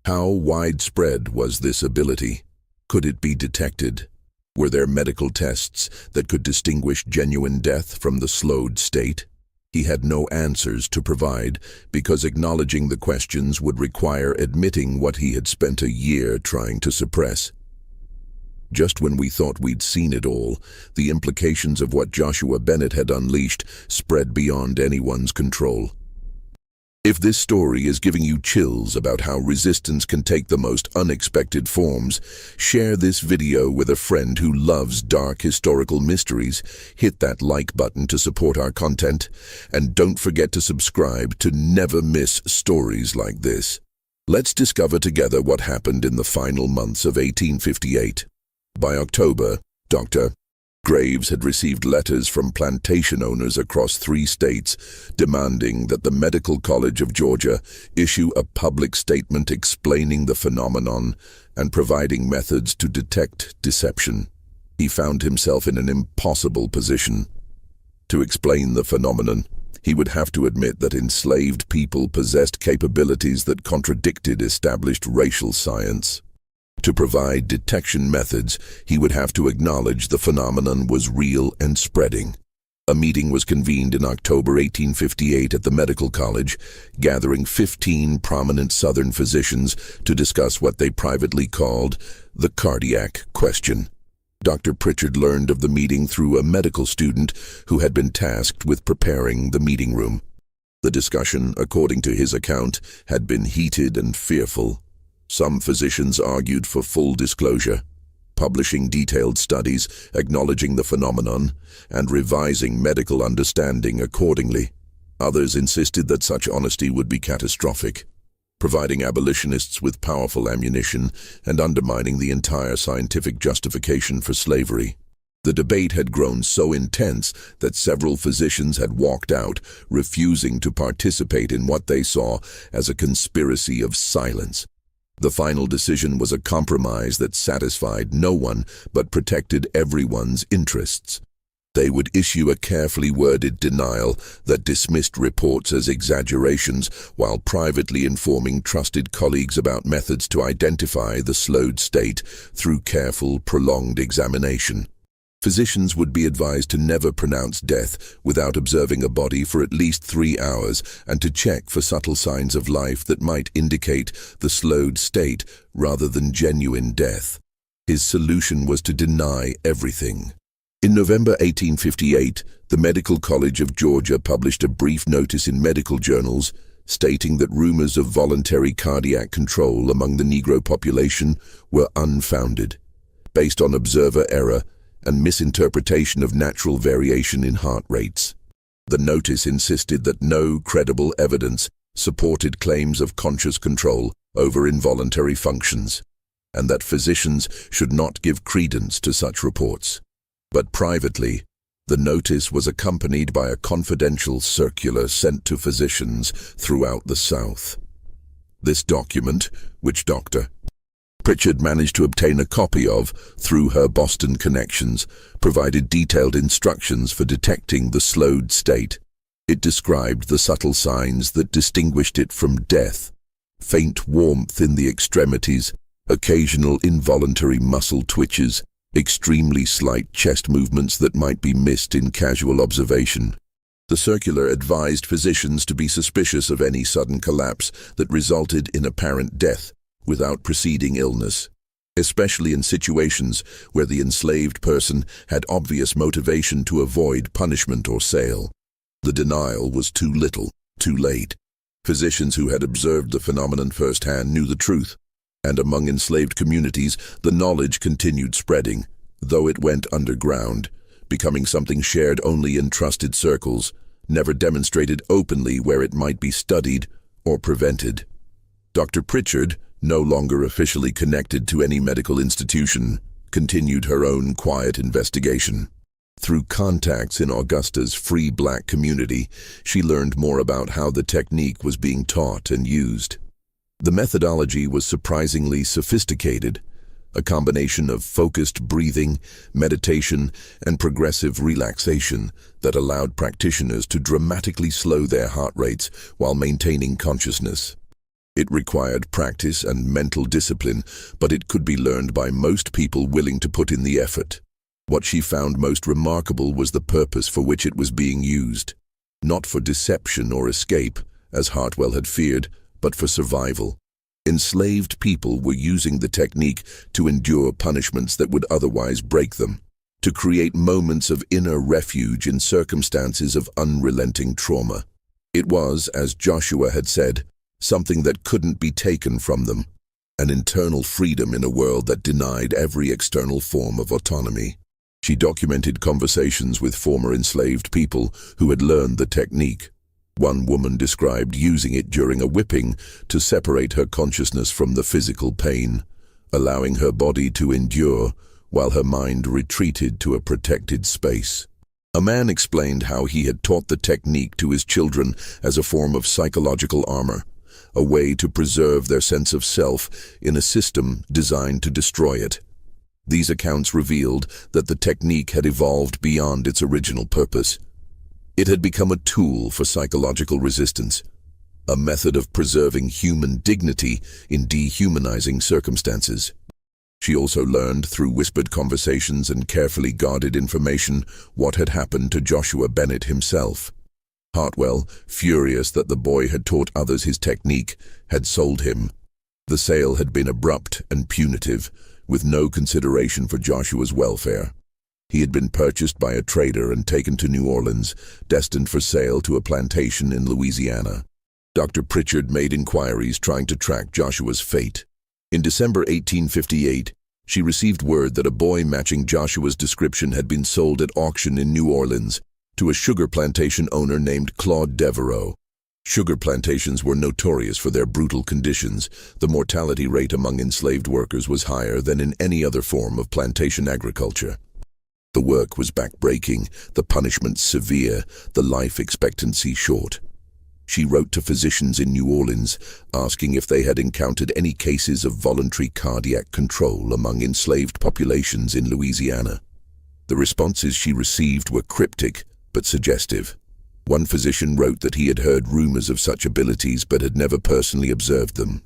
How widespread was this ability? Could it be detected? Were there medical tests that could distinguish genuine death from the slowed state? He had no answers to provide because acknowledging the questions would require admitting what he had spent a year trying to suppress. Just when we thought we'd seen it all, the implications of what Joshua Bennett had unleashed spread beyond anyone's control. If this story is giving you chills about how resistance can take the most unexpected forms, share this video with a friend who loves dark historical mysteries. Hit that like button to support our content, and don't forget to subscribe to never miss stories like this. Let's discover together what happened in the final months of 1858. By October, Dr. Graves had received letters from plantation owners across 3 states demanding that the Medical College of Georgia issue a public statement explaining the phenomenon and providing methods to detect deception. He found himself in an impossible position. To explain the phenomenon, he would have to admit that enslaved people possessed capabilities that contradicted established racial science. To provide detection methods, he would have to acknowledge the phenomenon was real and spreading. A meeting was convened in October 1858 at the Medical College, gathering 15 prominent Southern physicians to discuss what they privately called the cardiac question. Dr. Pritchard learned of the meeting through a medical student who had been tasked with preparing the meeting room. The discussion, according to his account, had been heated and fearful. Some physicians argued for full disclosure, publishing detailed studies acknowledging the phenomenon and revising medical understanding accordingly. Others insisted that such honesty would be catastrophic, providing abolitionists with powerful ammunition and undermining the entire scientific justification for slavery. The debate had grown so intense that several physicians had walked out, refusing to participate in what they saw as a conspiracy of silence. The final decision was a compromise that satisfied no one but protected everyone's interests. They would issue a carefully worded denial that dismissed reports as exaggerations while privately informing trusted colleagues about methods to identify the slowed state through careful, prolonged examination. Physicians would be advised to never pronounce death without observing a body for at least 3 hours and to check for subtle signs of life that might indicate the slowed state rather than genuine death. His solution was to deny everything. In November 1858, the Medical College of Georgia published a brief notice in medical journals stating that rumors of voluntary cardiac control among the Negro population were unfounded, based on observer error and misinterpretation of natural variation in heart rates. The notice insisted that no credible evidence supported claims of conscious control over involuntary functions, and that physicians should not give credence to such reports. But privately, the notice was accompanied by a confidential circular sent to physicians throughout the South. This document, which Dr. Pritchard managed to obtain a copy of through her Boston connections, provided detailed instructions for detecting the slowed state. It described the subtle signs that distinguished it from death: faint warmth in the extremities, occasional involuntary muscle twitches, extremely slight chest movements that might be missed in casual observation. The circular advised physicians to be suspicious of any sudden collapse that resulted in apparent death without preceding illness, especially in situations where the enslaved person had obvious motivation to avoid punishment or sale. The denial was too little, too late. Physicians who had observed the phenomenon firsthand knew the truth, and among enslaved communities, the knowledge continued spreading, though it went underground, becoming something shared only in trusted circles, never demonstrated openly where it might be studied or prevented. Dr. Pritchard, no longer officially connected to any medical institution, continued her own quiet investigation. Through contacts in Augusta's free black community, she learned more about how the technique was being taught and used. The methodology was surprisingly sophisticated, a combination of focused breathing, meditation, and progressive relaxation that allowed practitioners to dramatically slow their heart rates while maintaining consciousness. It required practice and mental discipline, but it could be learned by most people willing to put in the effort. What she found most remarkable was the purpose for which it was being used. Not for deception or escape, as Hartwell had feared, but for survival. Enslaved people were using the technique to endure punishments that would otherwise break them, to create moments of inner refuge in circumstances of unrelenting trauma. It was, as Joshua had said, something that couldn't be taken from them, an internal freedom in a world that denied every external form of autonomy. She documented conversations with former enslaved people who had learned the technique. One woman described using it during a whipping to separate her consciousness from the physical pain, allowing her body to endure while her mind retreated to a protected space. A man explained how he had taught the technique to his children as a form of psychological armor, a way to preserve their sense of self in a system designed to destroy it. These accounts revealed that the technique had evolved beyond its original purpose. It had become a tool for psychological resistance, a method of preserving human dignity in dehumanizing circumstances. She also learned through whispered conversations and carefully guarded information what had happened to Joshua Bennett himself. Hartwell, furious that the boy had taught others his technique, had sold him. The sale had been abrupt and punitive, with no consideration for Joshua's welfare. He had been purchased by a trader and taken to New Orleans, destined for sale to a plantation in Louisiana. Dr. Pritchard made inquiries trying to track Joshua's fate. In December 1858, she received word that a boy matching Joshua's description had been sold at auction in New Orleans to a sugar plantation owner named Claude Devereaux. Sugar plantations were notorious for their brutal conditions. The mortality rate among enslaved workers was higher than in any other form of plantation agriculture. The work was backbreaking, the punishments severe, the life expectancy short. She wrote to physicians in New Orleans, asking if they had encountered any cases of voluntary cardiac control among enslaved populations in Louisiana. The responses she received were cryptic but suggestive. One physician wrote that he had heard rumors of such abilities but had never personally observed them.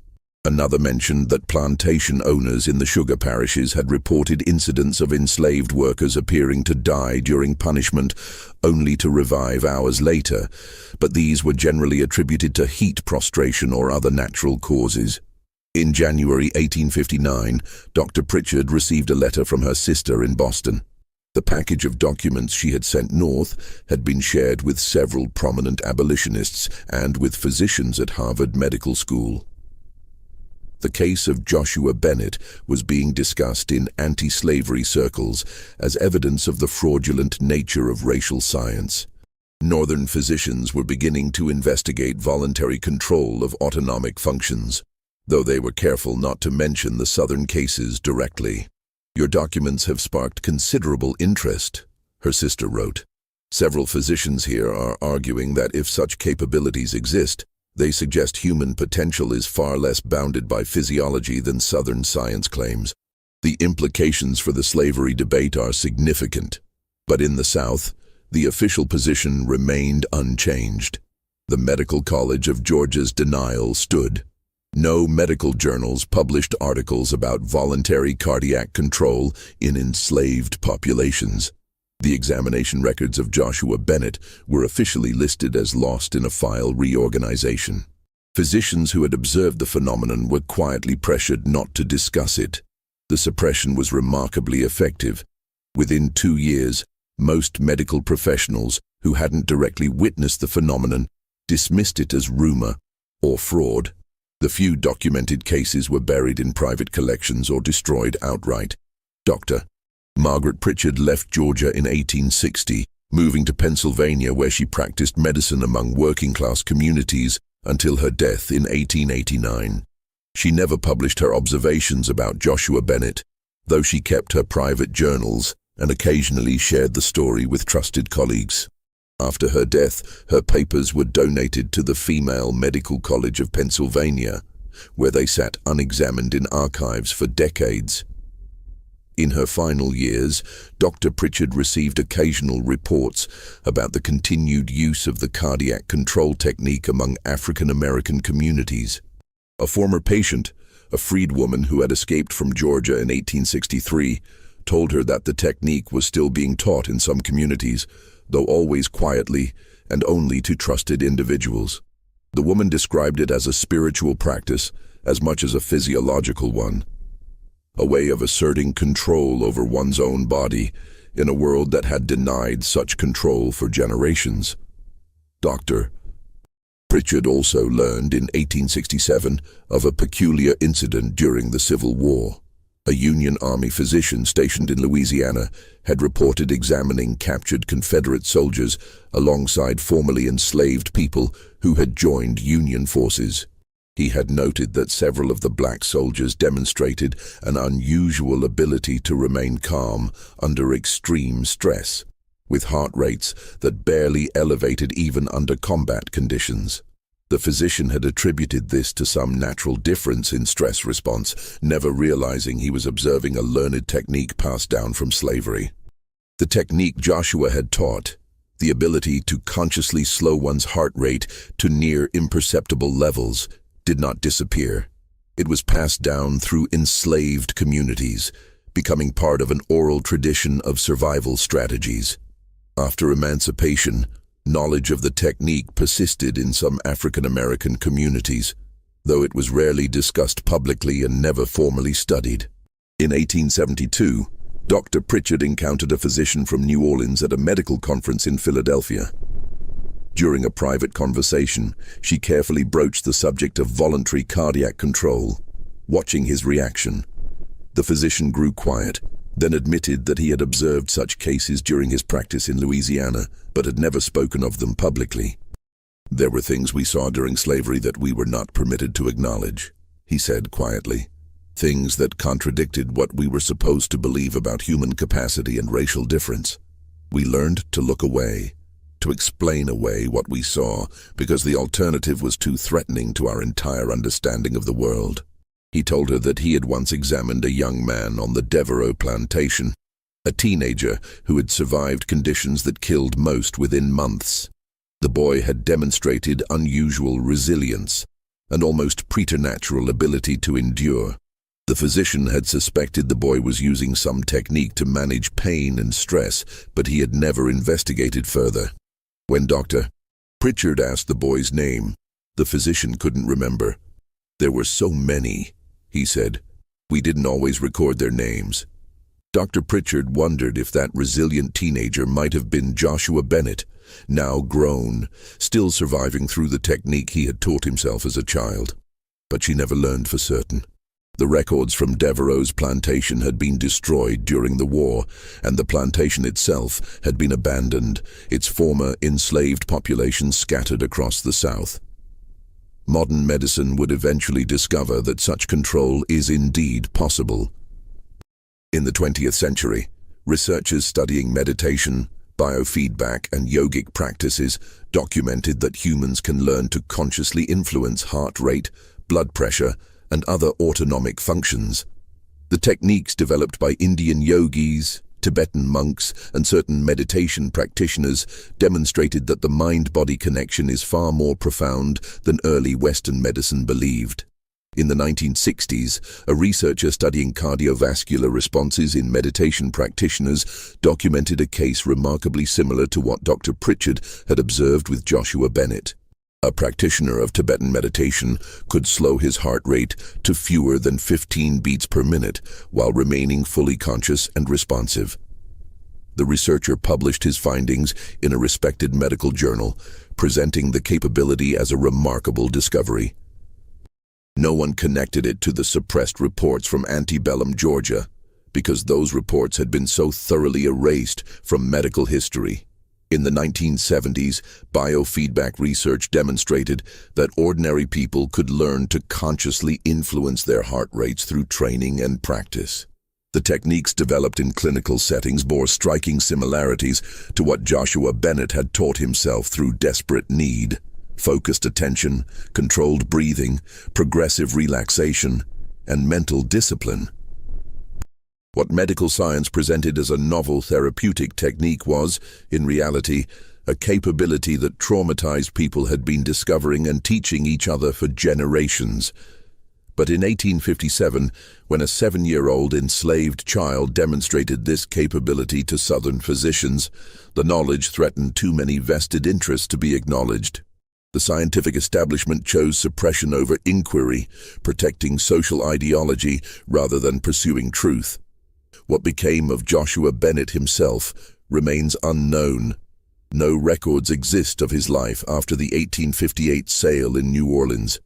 Another mentioned that plantation owners in the sugar parishes had reported incidents of enslaved workers appearing to die during punishment, only to revive hours later, but these were generally attributed to heat prostration or other natural causes. In January 1859, Dr. Pritchard received a letter from her sister in Boston. The package of documents she had sent north had been shared with several prominent abolitionists and with physicians at Harvard Medical School. The case of Joshua Bennett was being discussed in anti-slavery circles as evidence of the fraudulent nature of racial science. Northern physicians were beginning to investigate voluntary control of autonomic functions, though they were careful not to mention the Southern cases directly. "Your documents have sparked considerable interest," her sister wrote. "Several physicians here are arguing that if such capabilities exist, they suggest human potential is far less bounded by physiology than Southern science claims. The implications for the slavery debate are significant. But in the South, the official position remained unchanged. The Medical College of Georgia's denial stood. No medical journals published articles about voluntary cardiac control in enslaved populations. The examination records of Joshua Bennett were officially listed as lost in a file reorganization. Physicians who had observed the phenomenon were quietly pressured not to discuss it. The suppression was remarkably effective. Within 2 years, most medical professionals who hadn't directly witnessed the phenomenon dismissed it as rumor or fraud. The few documented cases were buried in private collections or destroyed outright. Dr. Margaret Pritchard left Georgia in 1860, moving to Pennsylvania where she practiced medicine among working-class communities until her death in 1889. She never published her observations about Joshua Bennett, though she kept her private journals and occasionally shared the story with trusted colleagues. After her death, her papers were donated to the Female Medical College of Pennsylvania, where they sat unexamined in archives for decades. In her final years, Dr. Pritchard received occasional reports about the continued use of the cardiac control technique among African American communities. A former patient, a freedwoman who had escaped from Georgia in 1863, told her that the technique was still being taught in some communities, though always quietly and only to trusted individuals. The woman described it as a spiritual practice as much as a physiological one, a way of asserting control over one's own body in a world that had denied such control for generations. Dr. Pritchard also learned in 1867 of a peculiar incident during the Civil War. A Union Army physician stationed in Louisiana had reported examining captured Confederate soldiers alongside formerly enslaved people who had joined Union forces. He had noted that several of the black soldiers demonstrated an unusual ability to remain calm under extreme stress, with heart rates that barely elevated even under combat conditions. The physician had attributed this to some natural difference in stress response, never realizing he was observing a learned technique passed down from slavery. The technique Joshua had taught, the ability to consciously slow one's heart rate to near imperceptible levels, did not disappear. It was passed down through enslaved communities, becoming part of an oral tradition of survival strategies. After emancipation, knowledge of the technique persisted in some African American communities, though it was rarely discussed publicly and never formally studied. In 1872, Dr. Pritchard encountered a physician from New Orleans at a medical conference in Philadelphia. During a private conversation, she carefully broached the subject of voluntary cardiac control. Watching his reaction, the physician grew quiet, then admitted that he had observed such cases during his practice in Louisiana, but had never spoken of them publicly. "There were things we saw during slavery that we were not permitted to acknowledge," he said quietly. "Things that contradicted what we were supposed to believe about human capacity and racial difference. We learned to look away, to explain away what we saw, because the alternative was too threatening to our entire understanding of the world." He told her that he had once examined a young man on the Devereaux plantation, a teenager who had survived conditions that killed most within months. The boy had demonstrated unusual resilience, an almost preternatural ability to endure. The physician had suspected the boy was using some technique to manage pain and stress, but he had never investigated further. When Dr. Pritchard asked the boy's name, the physician couldn't remember. "There were so many," he said. "We didn't always record their names." Dr. Pritchard wondered if that resilient teenager might have been Joshua Bennett, now grown, still surviving through the technique he had taught himself as a child. But she never learned for certain. The records from Devereaux's plantation had been destroyed during the war, and the plantation itself had been abandoned, its former enslaved population scattered across the South. Modern medicine would eventually discover that such control is indeed possible. In the 20th century, researchers studying meditation, biofeedback, and yogic practices documented that humans can learn to consciously influence heart rate, blood pressure, and other autonomic functions. The techniques developed by Indian yogis, Tibetan monks, and certain meditation practitioners demonstrated that the mind-body connection is far more profound than early Western medicine believed. In the 1960s, a researcher studying cardiovascular responses in meditation practitioners documented a case remarkably similar to what Dr. Pritchard had observed with Joshua Bennett. A practitioner of Tibetan meditation could slow his heart rate to fewer than 15 beats per minute while remaining fully conscious and responsive. The researcher published his findings in a respected medical journal, presenting the capability as a remarkable discovery. No one connected it to the suppressed reports from antebellum Georgia, because those reports had been so thoroughly erased from medical history. In the 1970s, biofeedback research demonstrated that ordinary people could learn to consciously influence their heart rates through training and practice. The techniques developed in clinical settings bore striking similarities to what Joshua Bennett had taught himself through desperate need: focused attention, controlled breathing, progressive relaxation, and mental discipline. What medical science presented as a novel therapeutic technique was, in reality, a capability that traumatized people had been discovering and teaching each other for generations. But in 1857, when a 7-year-old enslaved child demonstrated this capability to Southern physicians, the knowledge threatened too many vested interests to be acknowledged. The scientific establishment chose suppression over inquiry, protecting social ideology rather than pursuing truth. What became of Joshua Bennett himself remains unknown. No records exist of his life after the 1858 sale in New Orleans.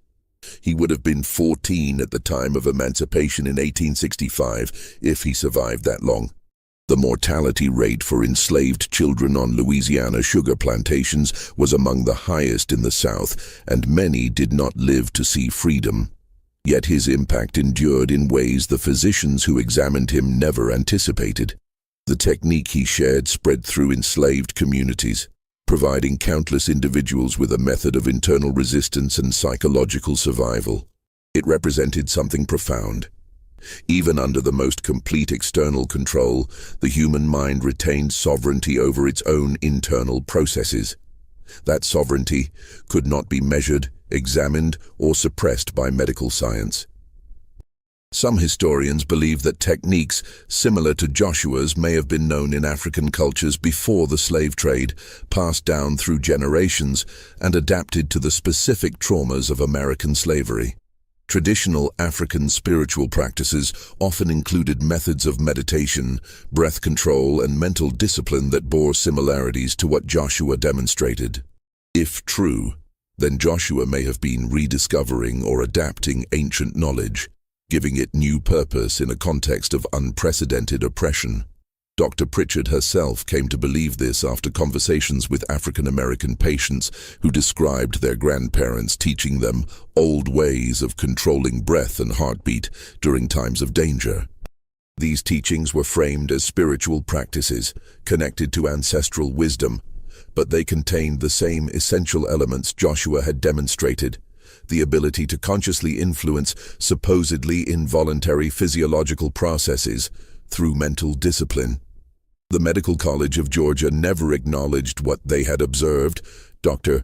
He would have been 14 at the time of emancipation in 1865, if he survived that long. The mortality rate for enslaved children on Louisiana sugar plantations was among the highest in the South, and many did not live to see freedom. Yet his impact endured in ways the physicians who examined him never anticipated. The technique he shared spread through enslaved communities, providing countless individuals with a method of internal resistance and psychological survival. It represented something profound. Even under the most complete external control, the human mind retained sovereignty over its own internal processes. That sovereignty could not be measured, examined, or suppressed by medical science. Some historians believe that techniques similar to Joshua's may have been known in African cultures before the slave trade, passed down through generations, and adapted to the specific traumas of American slavery. Traditional African spiritual practices often included methods of meditation, breath control, and mental discipline that bore similarities to what Joshua demonstrated. If true, then Joshua may have been rediscovering or adapting ancient knowledge, giving it new purpose in a context of unprecedented oppression. Dr. Pritchard herself came to believe this after conversations with African-American patients who described their grandparents teaching them old ways of controlling breath and heartbeat during times of danger. These teachings were framed as spiritual practices connected to ancestral wisdom, but they contained the same essential elements Joshua had demonstrated: the ability to consciously influence supposedly involuntary physiological processes through mental discipline. The Medical College of Georgia never acknowledged what they had observed. Dr.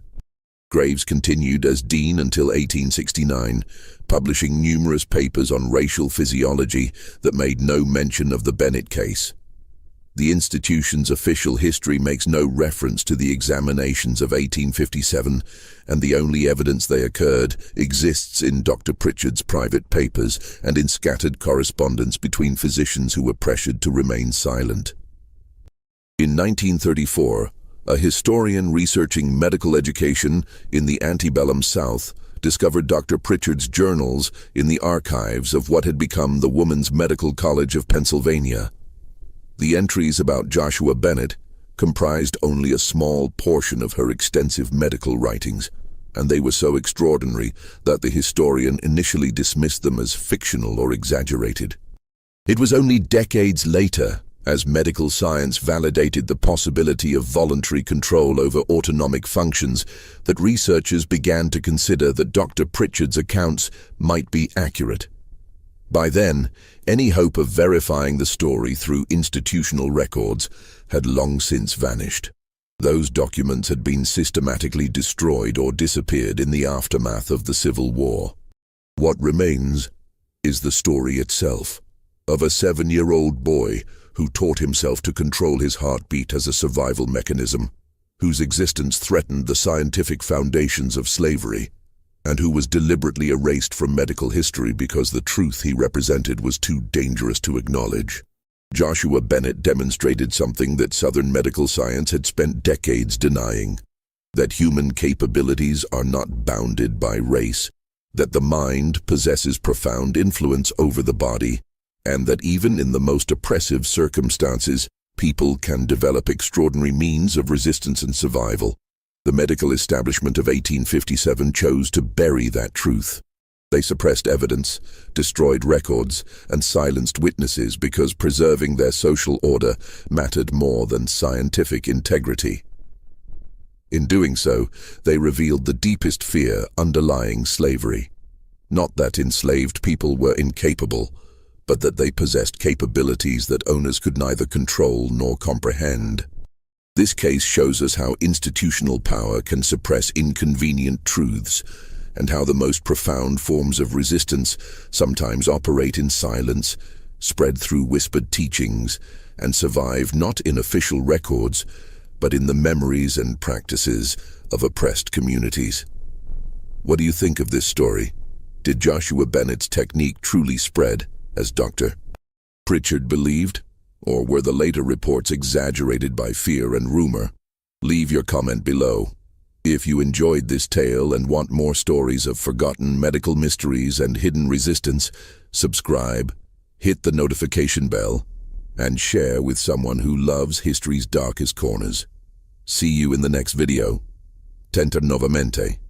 Graves continued as dean until 1869, publishing numerous papers on racial physiology that made no mention of the Bennett case. The institution's official history makes no reference to the examinations of 1857, and the only evidence they occurred exists in Dr. Pritchard's private papers and in scattered correspondence between physicians who were pressured to remain silent. In 1934, a historian researching medical education in the antebellum South discovered Dr. Pritchard's journals in the archives of what had become the Woman's Medical College of Pennsylvania. The entries about Joshua Bennett comprised only a small portion of her extensive medical writings, and they were so extraordinary that the historian initially dismissed them as fictional or exaggerated. It was only decades later, as medical science validated the possibility of voluntary control over autonomic functions, that researchers began to consider that Dr. Pritchard's accounts might be accurate. By then, any hope of verifying the story through institutional records had long since vanished. Those documents had been systematically destroyed or disappeared in the aftermath of the Civil War. What remains is the story itself, of a 7-year-old boy who taught himself to control his heartbeat as a survival mechanism, whose existence threatened the scientific foundations of slavery, and who was deliberately erased from medical history because the truth he represented was too dangerous to acknowledge. Joshua Bennett demonstrated something that Southern medical science had spent decades denying: that human capabilities are not bounded by race, that the mind possesses profound influence over the body, and that even in the most oppressive circumstances, people can develop extraordinary means of resistance and survival. The medical establishment of 1857 chose to bury that truth. They suppressed evidence, destroyed records, and silenced witnesses because preserving their social order mattered more than scientific integrity. In doing so, they revealed the deepest fear underlying slavery. Not that enslaved people were incapable, but that they possessed capabilities that owners could neither control nor comprehend. This case shows us how institutional power can suppress inconvenient truths, and how the most profound forms of resistance sometimes operate in silence, spread through whispered teachings, and survive not in official records, but in the memories and practices of oppressed communities. What do you think of this story? Did Joshua Bennett's technique truly spread, as Dr. Pritchard believed? Or were the later reports exaggerated by fear and rumor? Leave your comment below. If you enjoyed this tale and want more stories of forgotten medical mysteries and hidden resistance, subscribe, hit the notification bell, and share with someone who loves history's darkest corners. See you in the next video. Tenta novamente.